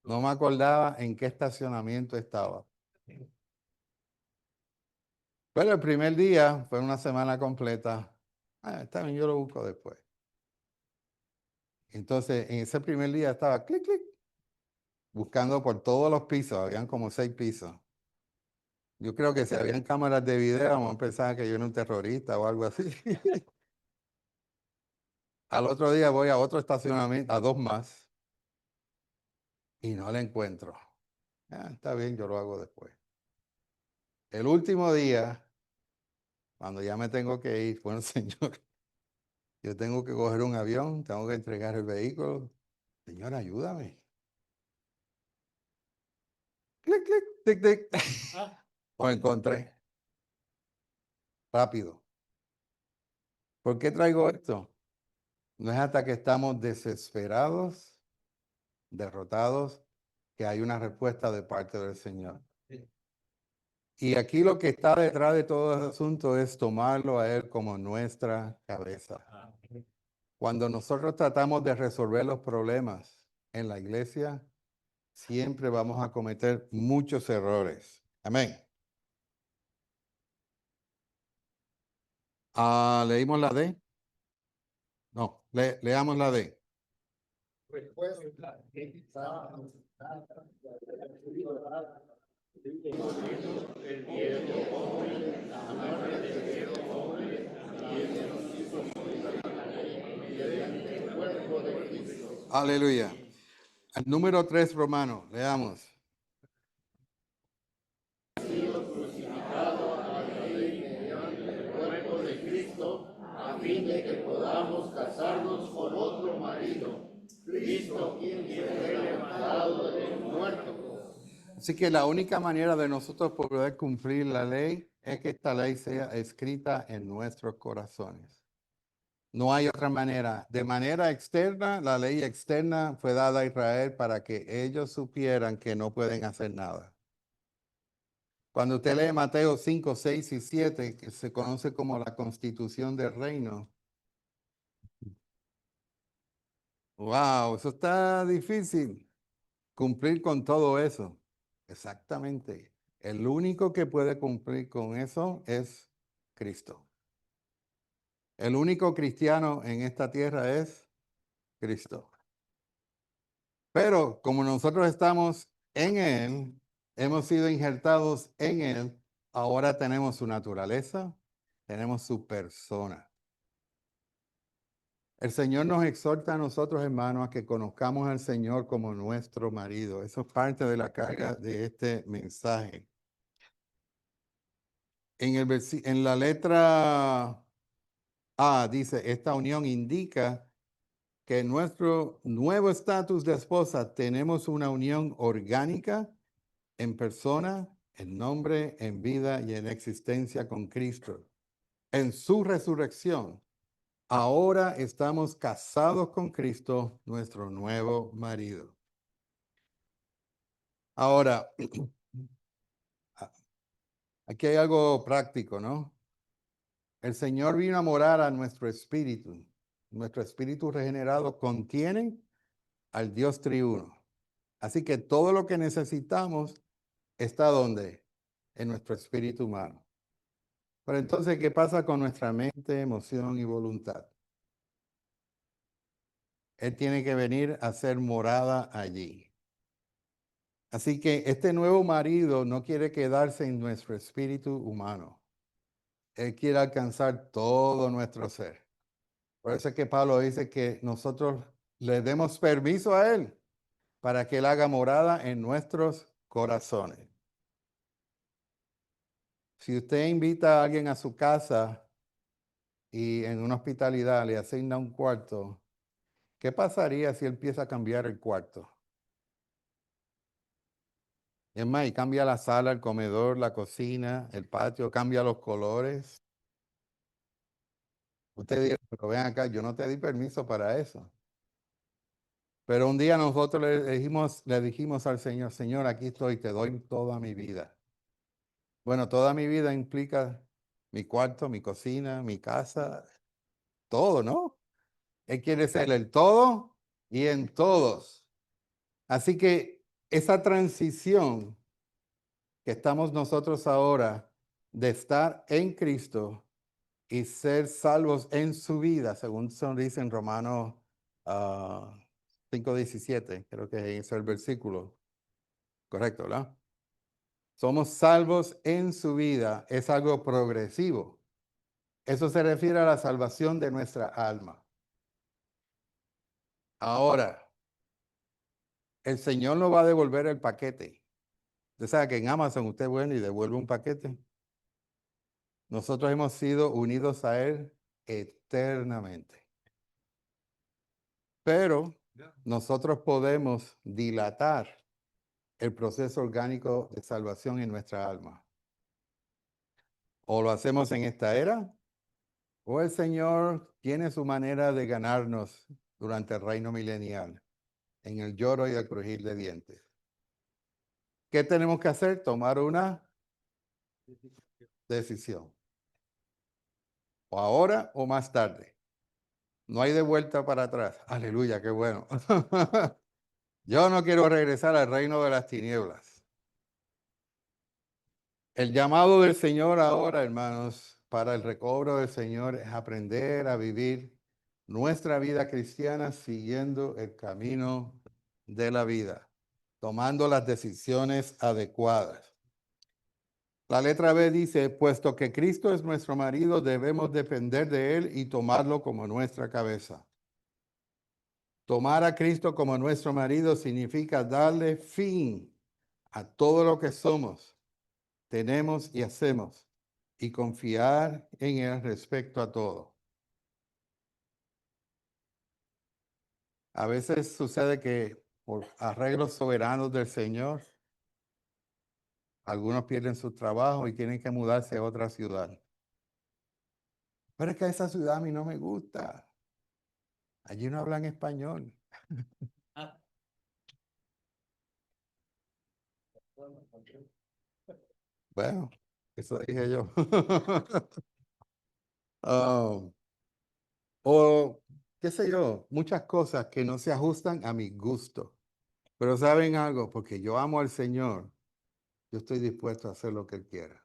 No me acordaba en qué estacionamiento estaba. Pero el primer día fue una semana completa. Está bien, yo lo busco después. Entonces, en ese primer día estaba clic, clic, buscando por todos los pisos. Habían como 6 pisos. Yo creo que si habían cámaras de video, vamos a pensar que yo era un terrorista o algo así. Al otro día voy a otro estacionamiento, a 2 más, y no la encuentro. Está bien, yo lo hago después. El último día, cuando ya me tengo que ir, bueno, señor, yo tengo que coger un avión, tengo que entregar el vehículo. Señor, ayúdame. Clic, clic, tic, tic. Lo encontré. Rápido. ¿Por qué traigo esto? No es hasta que estamos desesperados, derrotados, que hay una respuesta de parte del Señor. Y aquí lo que está detrás de todo ese asunto es tomarlo a Él como nuestra cabeza. Cuando nosotros tratamos de resolver los problemas en la iglesia, siempre vamos a cometer muchos errores. Amén. ¿Leímos la D? No, leamos la D. Aleluya. El número 3 romano, leamos. A fin de que podamos casarnos con otro marido. Cristo, quien fue levantado de los muertos. Así que la única manera de nosotros poder cumplir la ley es que esta ley sea escrita en nuestros corazones. No hay otra manera. De manera externa, la ley externa fue dada a Israel para que ellos supieran que no pueden hacer nada. Cuando usted lee Mateo 5, 6 y 7, que se conoce como la constitución del reino, wow, eso está difícil, cumplir con todo eso. Exactamente. El único que puede cumplir con eso es Cristo. El único cristiano en esta tierra es Cristo. Pero como nosotros estamos en Él, hemos sido injertados en Él, ahora tenemos su naturaleza, tenemos su persona. El Señor nos exhorta a nosotros, hermanos, a que conozcamos al Señor como nuestro marido. Eso es parte de la carga de este mensaje. En la letra A dice, esta unión indica que en nuestro nuevo estatus de esposa tenemos una unión orgánica en persona, en nombre, en vida y en existencia con Cristo. En su resurrección, ahora estamos casados con Cristo, nuestro nuevo marido. Ahora, aquí hay algo práctico, ¿no? El Señor vino a morar a nuestro espíritu. Nuestro espíritu regenerado contiene al Dios triuno. Así que todo lo que necesitamos está donde? En nuestro espíritu humano. Pero entonces, ¿qué pasa con nuestra mente, emoción y voluntad? Él tiene que venir a ser morada allí. Así que este nuevo marido no quiere quedarse en nuestro espíritu humano. Él quiere alcanzar todo nuestro ser. Por eso es que Pablo dice que nosotros le demos permiso a Él para que Él haga morada en nuestros corazones. Si usted invita a alguien a su casa y en una hospitalidad le asigna un cuarto, ¿qué pasaría si él empieza a cambiar el cuarto? Es más, y cambia la sala, el comedor, la cocina, el patio, cambia los colores. Usted dirá, pero ven acá, yo no te di permiso para eso. Pero un día nosotros le dijimos al Señor, Señor, aquí estoy, te doy toda mi vida. Bueno, toda mi vida implica mi cuarto, mi cocina, mi casa, todo, ¿no? Él quiere ser el todo y en todos. Así que esa transición que estamos nosotros ahora de estar en Cristo y ser salvos en su vida, según se dice en Romanos 5:17, creo que es el versículo, correcto, ¿verdad? Somos salvos en su vida, es algo progresivo. Eso se refiere a la salvación de nuestra alma. Ahora, el Señor no va a devolver el paquete. Usted sabe que en Amazon usted viene y devuelve un paquete. Nosotros hemos sido unidos a Él eternamente. Pero nosotros podemos dilatar el proceso orgánico de salvación en nuestra alma. O lo hacemos en esta era, o el Señor tiene su manera de ganarnos durante el reino milenial, en el lloro y el crujir de dientes. ¿Qué tenemos que hacer? Tomar una decisión. O ahora o más tarde. No hay de vuelta para atrás. Aleluya, qué bueno. Yo no quiero regresar al reino de las tinieblas. El llamado del Señor ahora, hermanos, para el recobro del Señor es aprender a vivir nuestra vida cristiana siguiendo el camino de la vida, tomando las decisiones adecuadas. La letra B dice, puesto que Cristo es nuestro marido, debemos depender de Él y tomarlo como nuestra cabeza. Tomar a Cristo como nuestro marido significa darle fin a todo lo que somos, tenemos y hacemos y confiar en Él respecto a todo. A veces sucede que por arreglos soberanos del Señor, algunos pierden su trabajo y tienen que mudarse a otra ciudad. Pero es que esa ciudad a mí no me gusta. Allí no hablan español. Bueno, eso dije yo. Oh, o qué sé yo, muchas cosas que no se ajustan a mi gusto. Pero ¿saben algo? Porque yo amo al Señor, yo estoy dispuesto a hacer lo que Él quiera.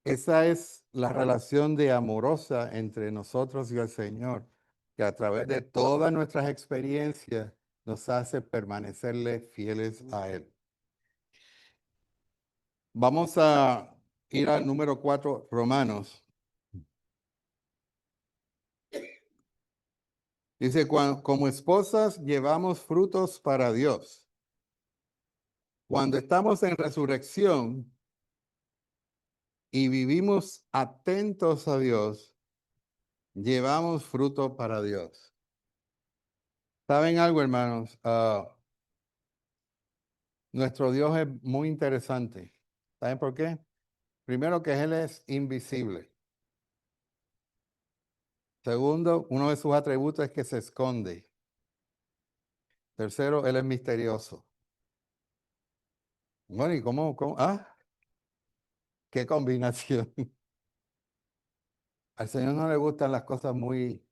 Esa es la relación de amorosa entre nosotros y el Señor, que a través de todas nuestras experiencias nos hace permanecerle fieles a Él. Vamos a ir al número 4, Romanos. Dice, como esposas llevamos frutos para Dios. Cuando estamos en resurrección y vivimos atentos a Dios, llevamos fruto para Dios. ¿Saben algo, hermanos? Nuestro Dios es muy interesante. ¿Saben por qué? Primero que Él es invisible. Segundo, uno de sus atributos es que se esconde. Tercero, Él es misterioso. Bueno, ¿y cómo? Qué combinación. Al Señor no le gustan las cosas muy,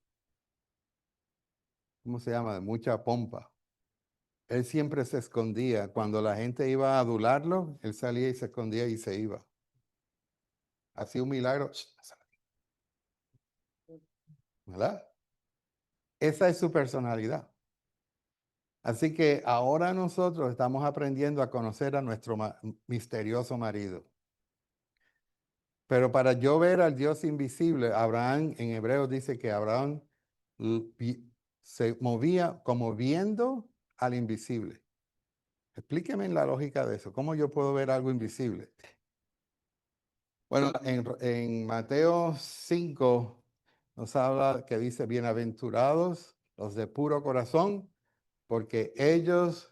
¿cómo se llama? De mucha pompa. Él siempre se escondía. Cuando la gente iba a adularlo, Él salía y se escondía y se iba. Hacía un milagro. ¿Verdad? Esa es su personalidad. Así que ahora nosotros estamos aprendiendo a conocer a nuestro misterioso marido. Pero para yo ver al Dios invisible, Abraham en Hebreos dice que Abraham se movía como viendo al invisible. Explíqueme la lógica de eso. ¿Cómo yo puedo ver algo invisible? Bueno, en Mateo 5 nos habla que dice, bienaventurados los de puro corazón, porque ellos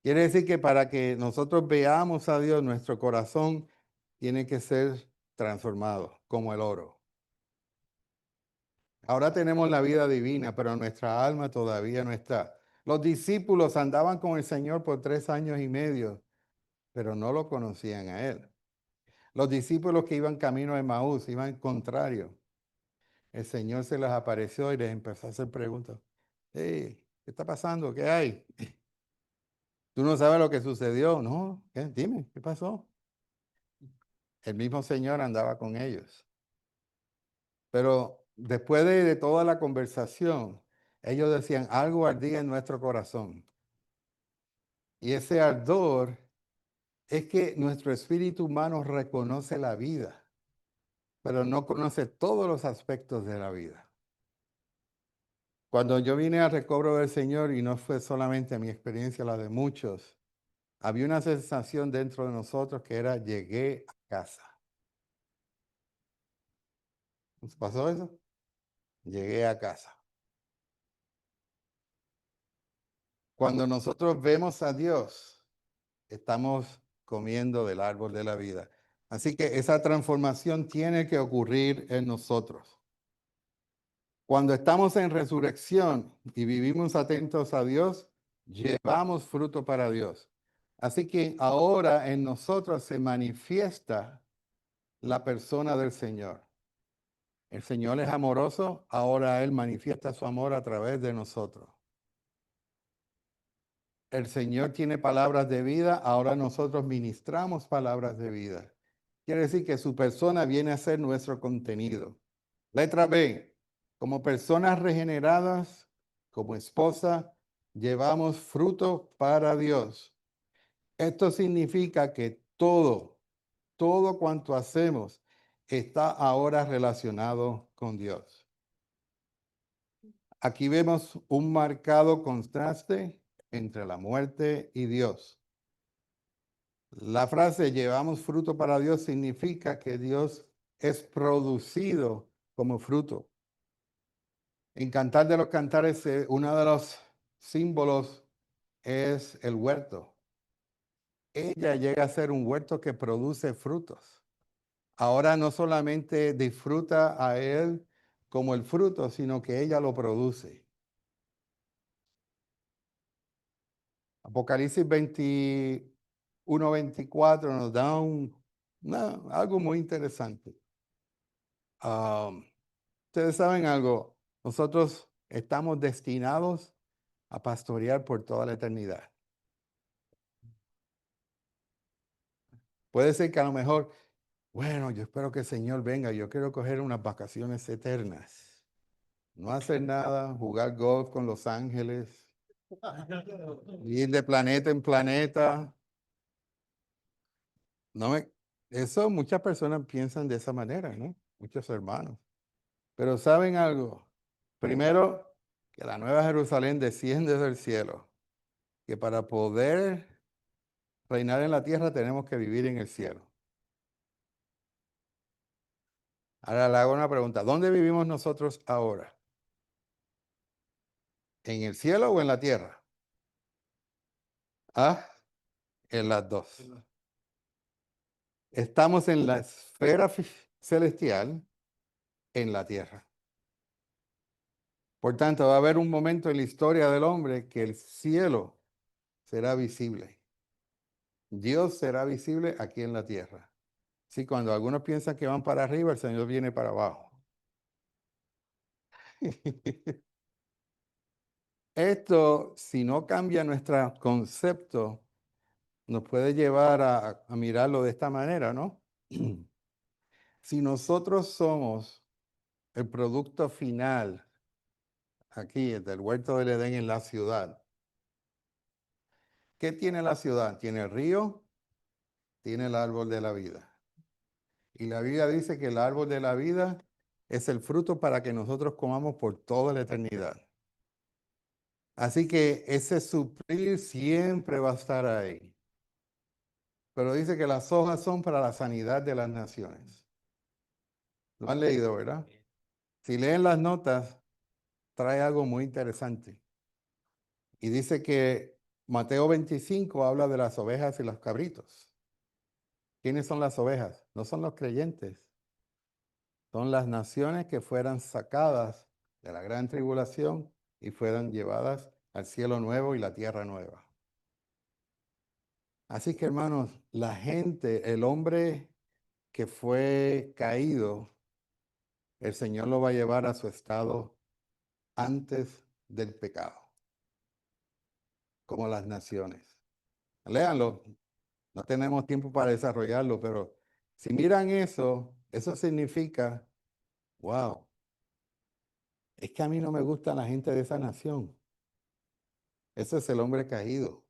Quiere decir que para que nosotros veamos a Dios, nuestro corazón tiene que ser transformado como el oro. Ahora tenemos la vida divina, pero nuestra alma todavía no está. Los discípulos andaban con el Señor por 3 años y medio, pero no lo conocían a Él. Los discípulos que iban camino a Emaús, iban contrario. El Señor se les apareció y les empezó a hacer preguntas. Hey, ¿qué está pasando? ¿Qué hay? ¿Tú no sabes lo que sucedió? No, ¿qué? Dime, ¿qué pasó? El mismo Señor andaba con ellos. Pero después de toda la conversación, ellos decían, algo ardía en nuestro corazón. Y ese ardor es que nuestro espíritu humano reconoce la vida, pero no conoce todos los aspectos de la vida. Cuando yo vine al recobro del Señor, y no fue solamente mi experiencia, la de muchos, había una sensación dentro de nosotros que era, llegué a casa. ¿Nos pasó eso? Llegué a casa. Cuando nosotros vemos a Dios, estamos comiendo del árbol de la vida. Así que esa transformación tiene que ocurrir en nosotros. Cuando estamos en resurrección y vivimos atentos a Dios, llevamos fruto para Dios. Así que ahora en nosotros se manifiesta la persona del Señor. El Señor es amoroso, ahora Él manifiesta su amor a través de nosotros. El Señor tiene palabras de vida, ahora nosotros ministramos palabras de vida. Quiere decir que su persona viene a ser nuestro contenido. Letra B, como personas regeneradas, como esposa, llevamos fruto para Dios. Esto significa que todo cuanto hacemos está ahora relacionado con Dios. Aquí vemos un marcado contraste entre la muerte y Dios. La frase llevamos fruto para Dios significa que Dios es producido como fruto. En Cantar de los Cantares, uno de los símbolos es el huerto. Ella llega a ser un huerto que produce frutos. Ahora no solamente disfruta a él como el fruto, sino que ella lo produce. Apocalipsis 21-24 nos da algo muy interesante. Ustedes saben algo, nosotros estamos destinados a pastorear por toda la eternidad. Puede ser que a lo mejor, bueno, yo espero que el Señor venga, yo quiero coger unas vacaciones eternas. No hacer nada, jugar golf con los ángeles, ir de planeta en planeta. No me, eso muchas personas piensan de esa manera, ¿no? Muchos hermanos. Pero ¿saben algo? Primero, que la Nueva Jerusalén desciende del cielo, que para poder reinar en la tierra tenemos que vivir en el cielo. Ahora le hago una pregunta, ¿dónde vivimos nosotros ahora? ¿En el cielo o en la tierra? Ah, en las dos. Estamos en la esfera celestial, en la tierra. Por tanto, va a haber un momento en la historia del hombre que el cielo será visible. Dios será visible aquí en la tierra. Sí, cuando algunos piensan que van para arriba, el Señor viene para abajo. Esto, si no cambia nuestro concepto, nos puede llevar a mirarlo de esta manera, ¿no? Si nosotros somos el producto final aquí del huerto del Edén en la ciudad, ¿qué tiene la ciudad? Tiene el río, tiene el árbol de la vida. Y la Biblia dice que el árbol de la vida es el fruto para que nosotros comamos por toda la eternidad. Así que ese suplir siempre va a estar ahí. Pero dice que las hojas son para la sanidad de las naciones. Lo han leído, ¿verdad? Si leen las notas, trae algo muy interesante. Y dice que Mateo 25 habla de las ovejas y los cabritos. ¿Quiénes son las ovejas? No son los creyentes. Son las naciones que fueran sacadas de la gran tribulación y fueran llevadas al cielo nuevo y la tierra nueva. Así que, hermanos, la gente, el hombre que fue caído, el Señor lo va a llevar a su estado antes del pecado, como las naciones. Léanlo, no tenemos tiempo para desarrollarlo, pero si miran eso, eso significa, wow, es que a mí no me gusta la gente de esa nación. Ese es el hombre caído.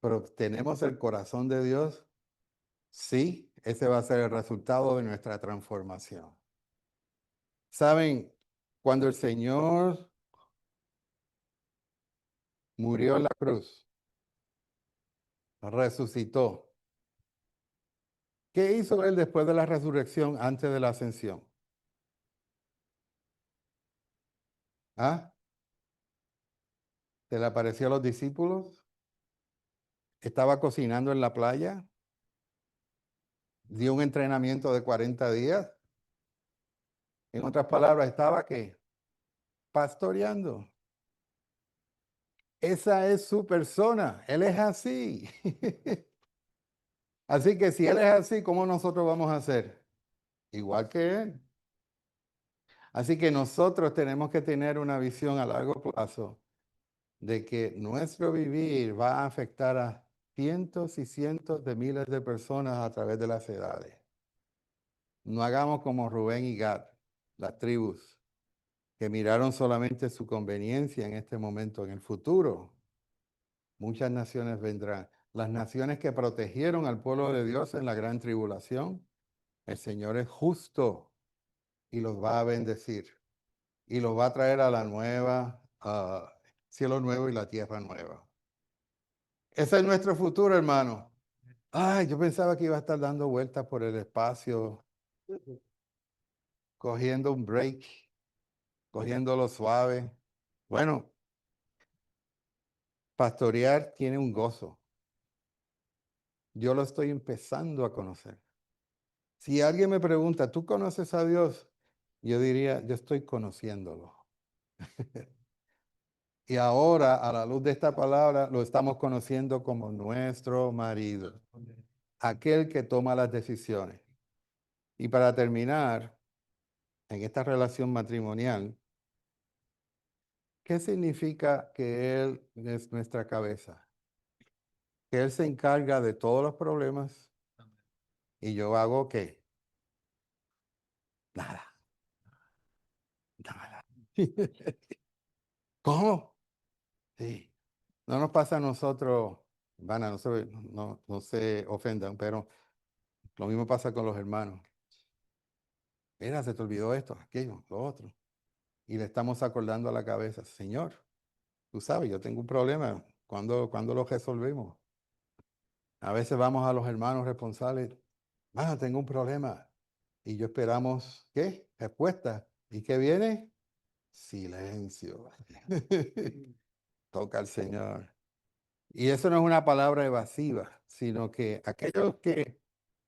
Pero tenemos el corazón de Dios, sí, ese va a ser el resultado de nuestra transformación. Saben, cuando el Señor murió en la cruz, resucitó. ¿Qué hizo él después de la resurrección, antes de la ascensión? ¿Ah? ¿Se le apareció a los discípulos? ¿Estaba cocinando en la playa? ¿Dio un entrenamiento de 40 días? En otras palabras, ¿estaba qué? Pastoreando. Esa es su persona. Él es así. Así que si Él es así, ¿cómo nosotros vamos a hacer? Igual que Él. Así que nosotros tenemos que tener una visión a largo plazo de que nuestro vivir va a afectar a cientos y cientos de miles de personas a través de las edades. No hagamos como Rubén y Gad, las tribus, que miraron solamente su conveniencia en este momento. En el futuro, muchas naciones vendrán. Las naciones que protegieron al pueblo de Dios en la gran tribulación, el Señor es justo y los va a bendecir. Y los va a traer a la nueva, cielo nuevo y la tierra nueva. Ese es nuestro futuro, hermano. Ay, yo pensaba que iba a estar dando vueltas por el espacio, cogiendo un break, cogiéndolo suave. Bueno, pastorear tiene un gozo. Yo lo estoy empezando a conocer. Si alguien me pregunta, ¿tú conoces a Dios? Yo diría, yo estoy conociéndolo. Y ahora, a la luz de esta palabra, lo estamos conociendo como nuestro marido, aquel que toma las decisiones. Y para terminar, en esta relación matrimonial, ¿qué significa que Él es nuestra cabeza? Que Él se encarga de todos los problemas y yo hago ¿qué? Nada, nada. ¿Cómo? Sí. No nos pasa a nosotros, Vana, no se ofendan, pero lo mismo pasa con los hermanos. Mira, se te olvidó esto, aquello, lo otro. Y le estamos acordando a la cabeza, Señor, tú sabes, yo tengo un problema. ¿Cuándo lo resolvemos? A veces vamos a los hermanos responsables, tengo un problema. Y yo esperamos, ¿qué? Respuesta. ¿Y qué viene? Silencio. Toca al Señor. Y eso no es una palabra evasiva, sino que aquellos que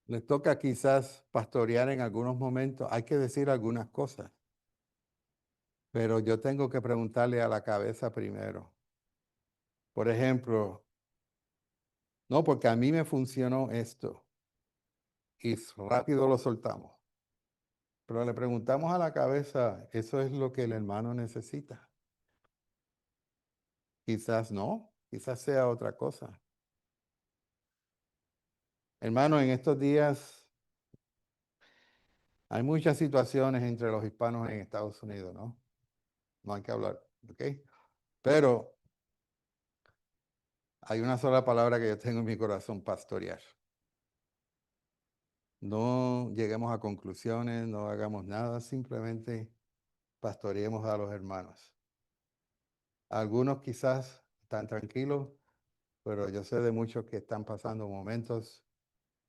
les toca quizás pastorear en algunos momentos, hay que decir algunas cosas. Pero yo tengo que preguntarle a la cabeza primero. Por ejemplo, no, porque a mí me funcionó esto y rápido lo soltamos. Pero le preguntamos a la cabeza, ¿eso es lo que el hermano necesita? Quizás no, quizás sea otra cosa. Hermano, en estos días hay muchas situaciones entre los hispanos en Estados Unidos, ¿no? No hay que hablar, ¿ok? Pero hay una sola palabra que yo tengo en mi corazón, pastorear. No lleguemos a conclusiones, no hagamos nada, simplemente pastoreemos a los hermanos. Algunos quizás están tranquilos, pero yo sé de muchos que están pasando momentos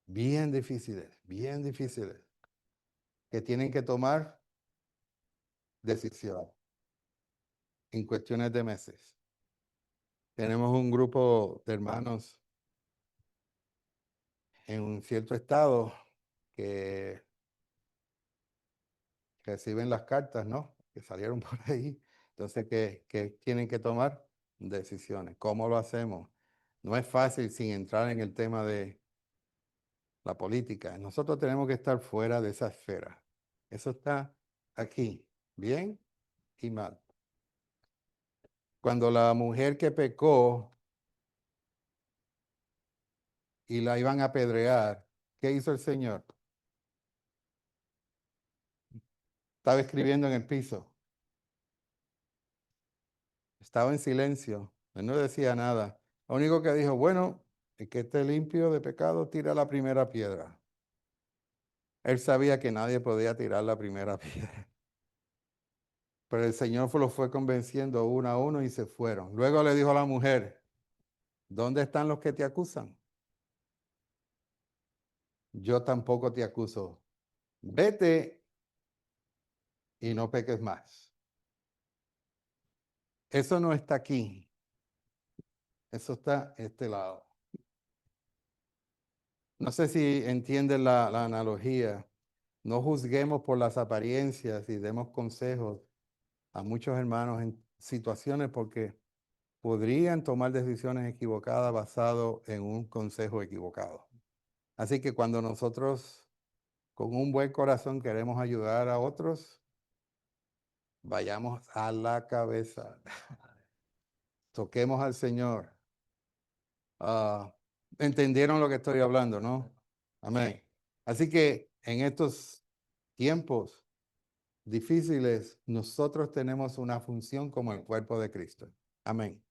bien difíciles, que tienen que tomar decisión. en cuestiones de meses. Tenemos un grupo de hermanos en un cierto estado que reciben las cartas, ¿no? Que salieron por ahí. Entonces, que tienen que tomar decisiones. ¿Cómo lo hacemos? No es fácil sin entrar en el tema de la política. Nosotros tenemos que estar fuera de esa esfera. Eso está aquí, bien y mal. Cuando la mujer que pecó y la iban a apedrear, ¿qué hizo el Señor? Estaba escribiendo en el piso. Estaba en silencio. Él no decía nada. Lo único que dijo, bueno, el que esté limpio de pecado, tira la primera piedra. Él sabía que nadie podía tirar la primera piedra. Pero el Señor lo fue convenciendo uno a uno y se fueron. Luego le dijo a la mujer, ¿dónde están los que te acusan? Yo tampoco te acuso. Vete y no peques más. Eso no está aquí. Eso está este lado. No sé si entienden la analogía. No juzguemos por las apariencias y demos consejos a muchos hermanos en situaciones porque podrían tomar decisiones equivocadas basado en un consejo equivocado. Así que cuando nosotros con un buen corazón queremos ayudar a otros, vayamos a la cabeza. Toquemos al Señor. ¿Entendieron lo que estoy hablando, no? Amén. Así que en estos tiempos difíciles, nosotros tenemos una función como el cuerpo de Cristo. Amén.